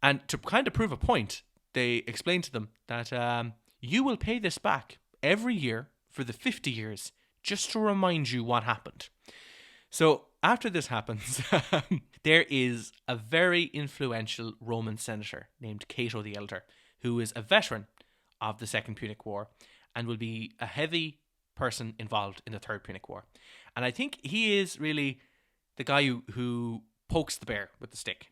And to kind of prove a point, they explain to them that you will pay this back every year for the 50 years just to remind you what happened. So after this happens, there is a very influential Roman senator named Cato the Elder, who is a veteran of the Second Punic War and will be a heavy person involved in the Third Punic War. And I think he is really the guy who pokes the bear with the stick.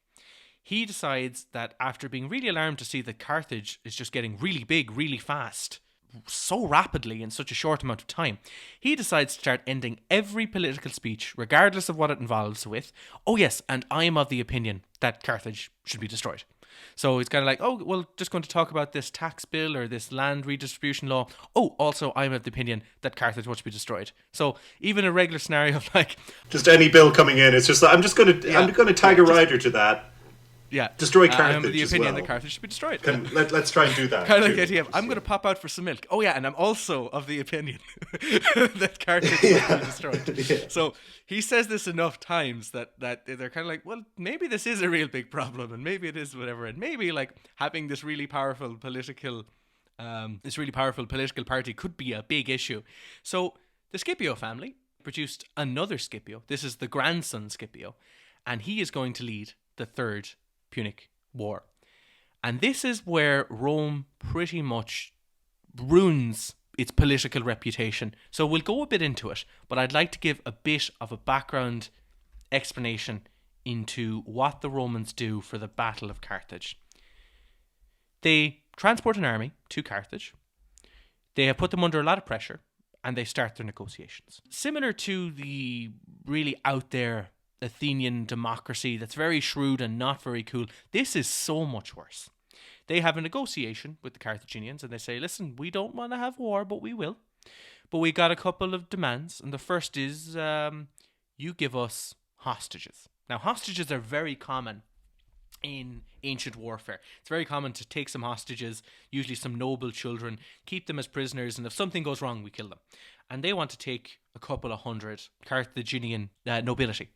He decides that after being really alarmed to see that Carthage is just getting really big, really fast, so rapidly in such a short amount of time, he decides to start ending every political speech, regardless of what it involves with, oh yes, and I am of the opinion that Carthage should be destroyed. So he's kind of like, oh, well, just going to talk about this tax bill or this land redistribution law. Oh, also, I'm of the opinion that Carthage should be destroyed. So even a regular scenario of like... just any bill coming in, it's just like, I'm going to tag a rider to that. Yeah. Destroy Carthage. I'm of the opinion that Carthage should be destroyed. Let's try and do that. Kind of like the idea of, I'm going to pop out for some milk. Oh yeah, and I'm also of the opinion that Carthage should be destroyed. Yeah. So he says this enough times that they're kind of like, well, maybe this is a real big problem, and maybe it is whatever, and maybe like having this really powerful political party could be a big issue. So the Scipio family produced another Scipio. This is the grandson Scipio, and he is going to lead the Third Punic War. And this is where Rome pretty much ruins its political reputation. So we'll go a bit into it, but I'd like to give a bit of a background explanation into what the Romans do for the Battle of Carthage. They transport an army to Carthage. They have put them under a lot of pressure, and they start their negotiations. Similar to the really out there Athenian democracy that's very shrewd and not very cool, this is so much worse. They have a negotiation with the Carthaginians and they say, listen, we don't want to have war, but we will. But we got a couple of demands, and the first is you give us hostages. Now, hostages are very common in ancient warfare. It's very common to take some hostages, usually some noble children, keep them as prisoners, and if something goes wrong, we kill them. And they want to take a couple of hundred Carthaginian nobility,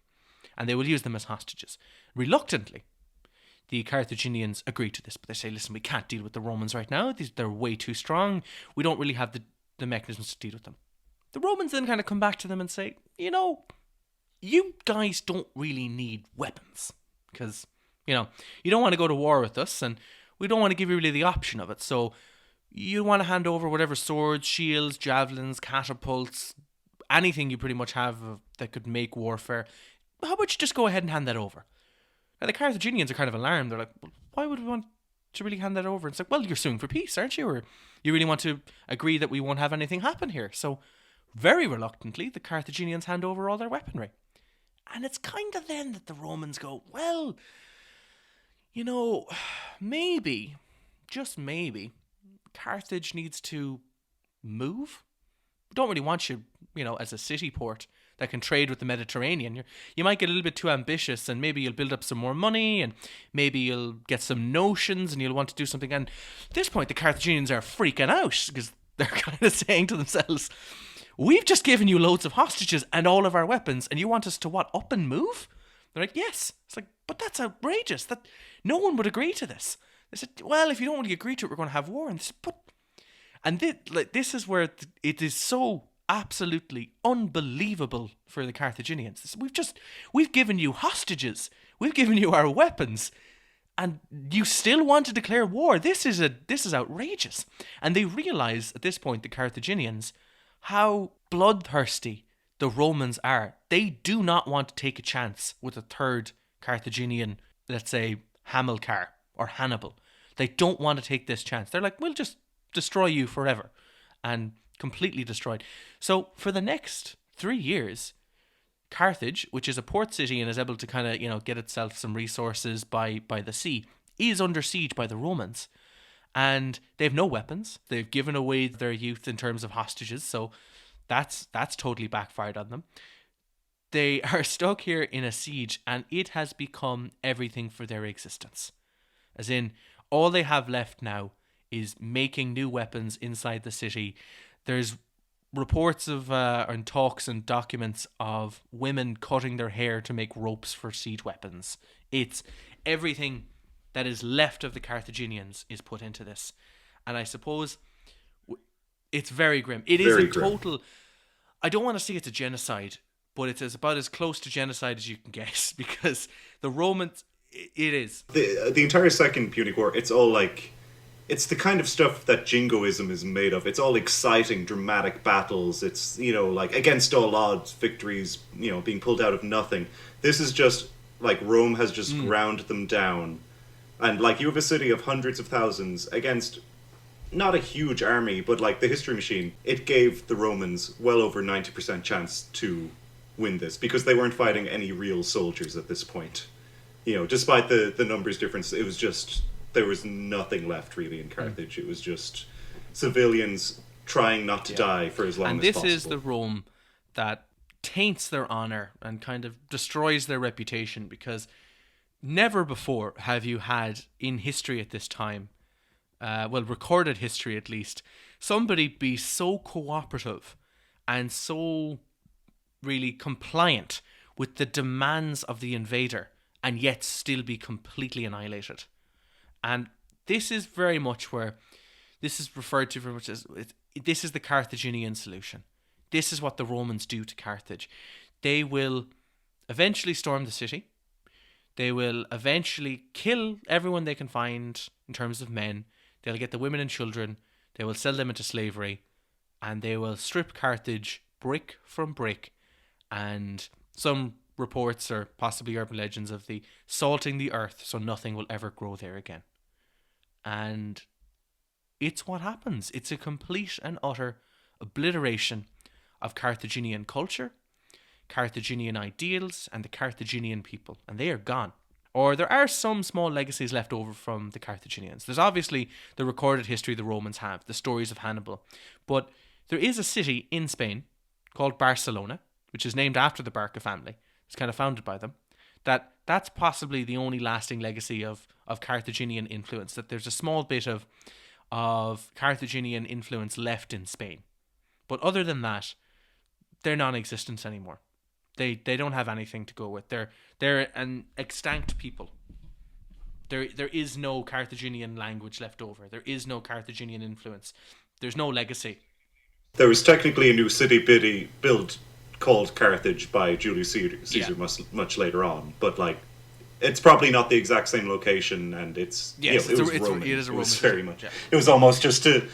and they will use them as hostages. Reluctantly, the Carthaginians agree to this, but they say, listen, we can't deal with the Romans right now. They're way too strong. We don't really have the mechanisms to deal with them. The Romans then kind of come back to them and say, you know, you guys don't really need weapons because, you know, you don't want to go to war with us and we don't want to give you really the option of it. So you want to hand over whatever swords, shields, javelins, catapults, anything you pretty much have that could make warfare. How about you just go ahead and hand that over? Now the Carthaginians are kind of alarmed. They're like, well, why would we want to really hand that over? And it's like, well, you're suing for peace, aren't you? Or you really want to agree that we won't have anything happen here. So very reluctantly, the Carthaginians hand over all their weaponry. And it's kind of then that the Romans go, well, you know, maybe, just maybe, Carthage needs to move. We don't really want you, you know, as a city port that can trade with the Mediterranean. You might get a little bit too ambitious and maybe you'll build up some more money and maybe you'll get some notions and you'll want to do something. And at this point, the Carthaginians are freaking out because they're kind of saying to themselves, we've just given you loads of hostages and all of our weapons and you want us to what, up and move? They're like, yes. It's like, but that's outrageous. That no one would agree to this. They said, well, if you don't really agree to it, we're going to have war. And this is where it is so absolutely unbelievable for the Carthaginians. We've given you hostages, we've given you our weapons, and you still want to declare war. This is outrageous. And they realize at this point, the Carthaginians, how bloodthirsty the Romans are. They do not want to take a chance with a third Carthaginian, let's say Hamilcar or Hannibal. They don't want to take this chance. They're like, we'll just destroy you forever, and completely destroyed. So for the next 3 years, Carthage, which is a port city and is able to kind of, get itself some resources by the sea, is under siege by the Romans. And they have no weapons. They've given away their youth in terms of hostages, so that's totally backfired on them. They are stuck here in a siege, and it has become everything for their existence. As in, all they have left now is making new weapons inside the city. There's reports of and talks and documents of women cutting their hair to make ropes for siege weapons. It's everything that is left of the Carthaginians is put into this. And I suppose it's very grim. It is a total... I don't want to say it's a genocide, but it's about as close to genocide as you can get, because the Romans... It is. The entire Second Punic War, it's all like... It's the kind of stuff that jingoism is made of. It's all exciting, dramatic battles. It's, like against all odds, victories, being pulled out of nothing. This is just like Rome has just ground them down. And like you have a city of hundreds of thousands against not a huge army, but like the history machine. It gave the Romans well over 90% chance to win this because they weren't fighting any real soldiers at this point. Despite the numbers difference, it was just... There was nothing left really in Carthage. It was just civilians trying not to die for as long as possible. And this is the Rome that taints their honor and kind of destroys their reputation, because never before have you had in history at this time, recorded history at least, somebody be so cooperative and so really compliant with the demands of the invader and yet still be completely annihilated. And this is very much where this is referred to very much as this is the Carthaginian solution. This is what the Romans do to Carthage. They will eventually storm the city. They will eventually kill everyone they can find in terms of men. They'll get the women and children. They will sell them into slavery. And they will strip Carthage brick from brick. And some reports or possibly urban legends of the salting the earth so nothing will ever grow there again. And it's what happens. It's a complete and utter obliteration of Carthaginian culture, Carthaginian ideals, and the Carthaginian people. And they are gone. Or there are some small legacies left over from the Carthaginians. There's obviously the recorded history the Romans have, the stories of Hannibal. But there is a city in Spain called Barcelona, which is named after the Barca family. It's kind of founded by them. That's possibly the only lasting legacy of Carthaginian influence, that there's a small bit of Carthaginian influence left in Spain. But other than that, they're non-existent anymore. They don't have anything to go with. They're an extinct people. There is no Carthaginian language left over. There is no Carthaginian influence. There's no legacy. There was technically a new city built called Carthage by Julius Caesar much later on, but like it's probably not the exact same location, and it was Roman. It is a Roman. It was very much. Yeah. It was almost just to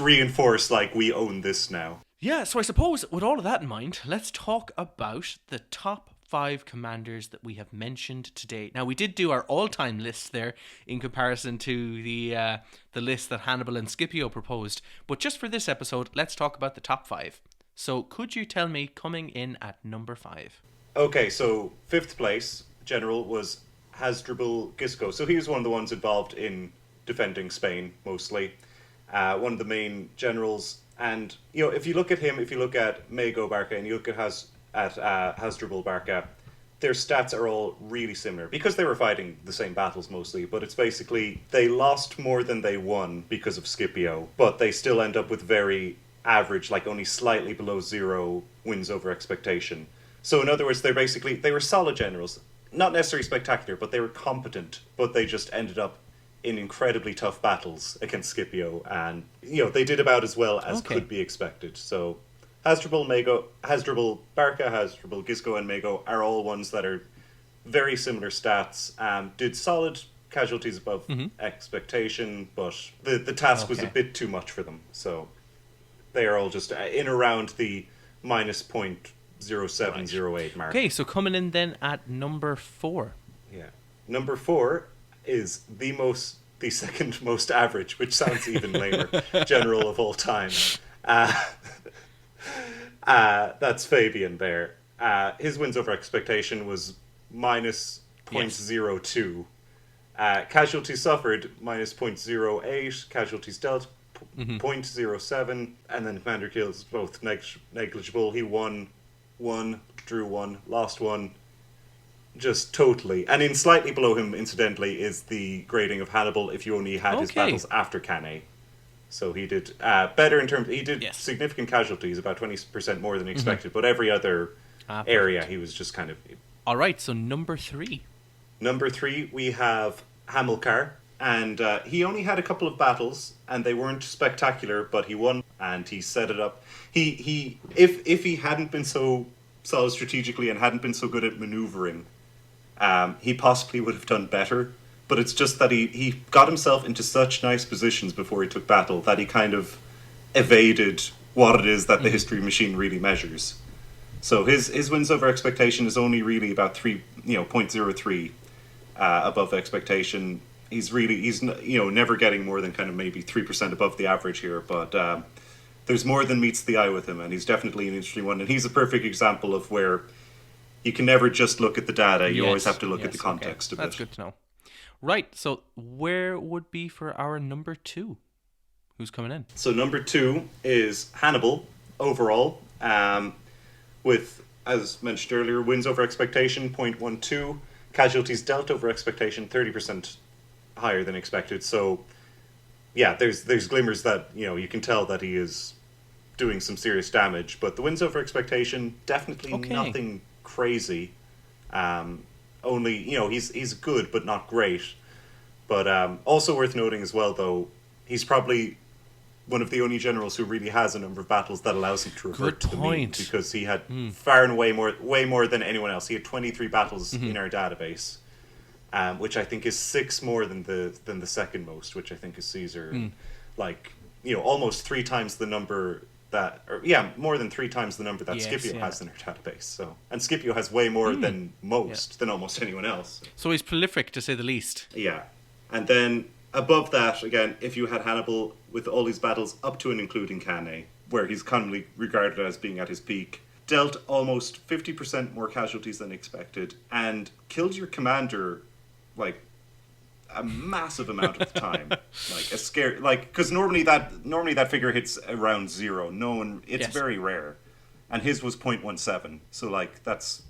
reinforce like we own this now. Yeah, so I suppose with all of that in mind, let's talk about the top 5 commanders that we have mentioned today. Now, we did do our all-time list there in comparison to the list that Hannibal and Scipio proposed, but just for this episode, let's talk about the top 5. So could you tell me, coming in at number 5? Okay, so 5th place general was Hasdrubal Gisco. So he was one of the ones involved in defending Spain, mostly. One of the main generals. And, if you look at him, if you look at Mago Barca and you look at Hasdrubal Barca, their stats are all really similar because they were fighting the same battles mostly, but it's basically they lost more than they won because of Scipio, but they still end up with very average, like only slightly below 0 wins over expectation. So in other words, they were solid generals. Not necessarily spectacular, but they were competent, but they just ended up in incredibly tough battles against Scipio, and they did about as well as could be expected. So Hasdrubal Barca, Hasdrubal Gisco, and Mago are all ones that are very similar stats. Did solid casualties above expectation, but the task was a bit too much for them. So they are all just in around the minus 0.0708 mark. Okay, so coming in then at number 4. Yeah. Number 4 is the second most average, which sounds even lamer, general of all time. That's Fabian there. His wins over expectation was minus 0.02. Casualties suffered minus 0.08. Casualties dealt 0.07. And then commander kills both negligible. He won 1, drew 1, lost 1. Just totally. And in slightly below him, incidentally, is the grading of Hannibal if you only had his battles after Cannae. So he did better in terms... He did significant casualties, about 20% more than expected, but every other area he was just kind of... All right, so number 3. Number 3, we have Hamilcar, and he only had a couple of battles, and they weren't spectacular, but he won, and he set it up. If he hadn't been so solid strategically and hadn't been so good at maneuvering, he possibly would have done better. But it's just that he got himself into such nice positions before he took battle that he kind of evaded what it is that the history machine really measures. So his wins over expectation is only really about 0.03 above expectation. He's never getting more than kind of maybe 3% above the average here, but there's more than meets the eye with him, and he's definitely an interesting one. And he's a perfect example of where you can never just look at the data. You always have to look at the context of it. That's good to know. Right, so where would be for our number 2? Who's coming in? So number 2 is Hannibal overall, with, as mentioned earlier, wins over expectation 0.12, casualties dealt over expectation 30% higher than expected. So yeah, there's glimmers that you can tell that he is doing some serious damage, but the wins over expectation definitely nothing crazy. Only, he's good, but not great. But also worth noting as well, though, he's probably one of the only generals who really has a number of battles that allows him to revert to the mean, because he had far and way more than anyone else. He had 23 battles in our database, which I think is 6 more than the second most, which I think is Caesar. Almost 3 times the number more than 3 times the number that Scipio has in our database. So, and Scipio has way more than than almost anyone else. So he's prolific, to say the least. Yeah. And then above that, again, if you had Hannibal with all these battles up to and including Cannae, where he's commonly regarded as being at his peak, dealt almost 50% more casualties than expected, and killed your commander a massive amount of the time, because normally that figure hits around 0. It's very rare, and his was 0.17. So that's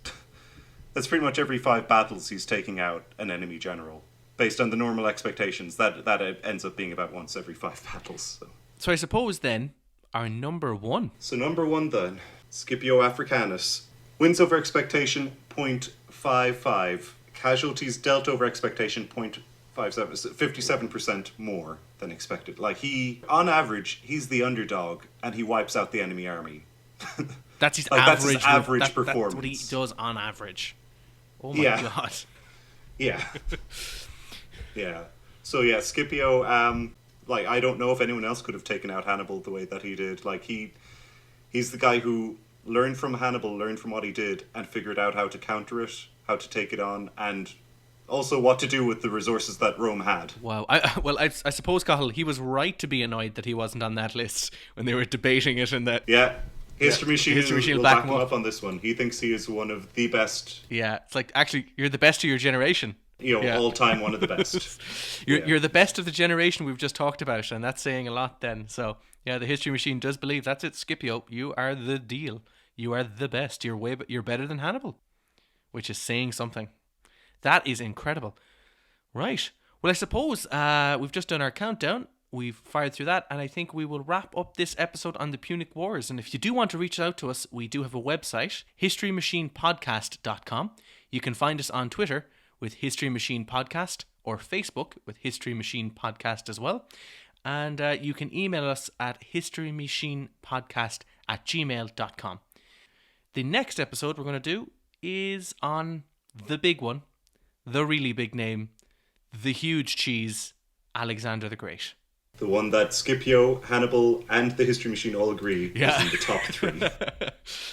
pretty much every 5 battles he's taking out an enemy general, based on the normal expectations. That ends up being about once every 5 battles. So I suppose then our number 1. So number 1 then, Scipio Africanus, wins over expectation 0.55, casualties dealt over expectation 57% more than expected. On average, he's the underdog, and he wipes out the enemy army. That's his average. That's his average performance. That's what he does on average. Oh my god. Yeah. Yeah. So yeah, Scipio. I don't know if anyone else could have taken out Hannibal the way that he did. He's the guy who learned from Hannibal, learned from what he did, and figured out how to counter it, how to take it on, and also what to do with the resources that Rome had. Wow. I suppose, Cathal, he was right to be annoyed that he wasn't on that list when they were debating it. Yeah. History Machine will back him up on this one. He thinks he is one of the best. Yeah. It's actually, you're the best of your generation. All time one of the best. You're the best of the generation we've just talked about, and that's saying a lot then. So, yeah, the History Machine does believe that's it, Scipio. You are the deal. You are the best. You're better than Hannibal, which is saying something. That is incredible. Right. Well, I suppose we've just done our countdown. We've fired through that, and I think we will wrap up this episode on the Punic Wars. And if you do want to reach out to us, we do have a website, historymachinepodcast.com. You can find us on Twitter with History Machine Podcast, or Facebook with History Machine Podcast as well. And you can email us at historymachinepodcast @gmail.com. The next episode we're going to do is on the big one, the really big name, the huge cheese, Alexander the Great. The one that Scipio, Hannibal, and the History Machine all agree is in the top 3.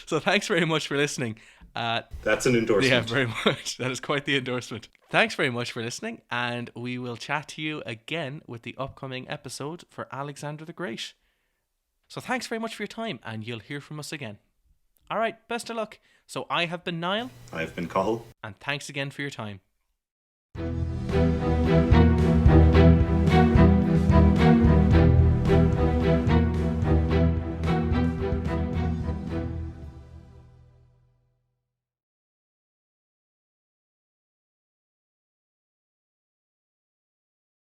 So thanks very much for listening. That's an endorsement. Yeah, very much. That is quite the endorsement. Thanks very much for listening, and we will chat to you again with the upcoming episode for Alexander the Great. So thanks very much for your time, and you'll hear from us again. All right, best of luck. So I have been Niall. I've been Cathal. And thanks again for your time.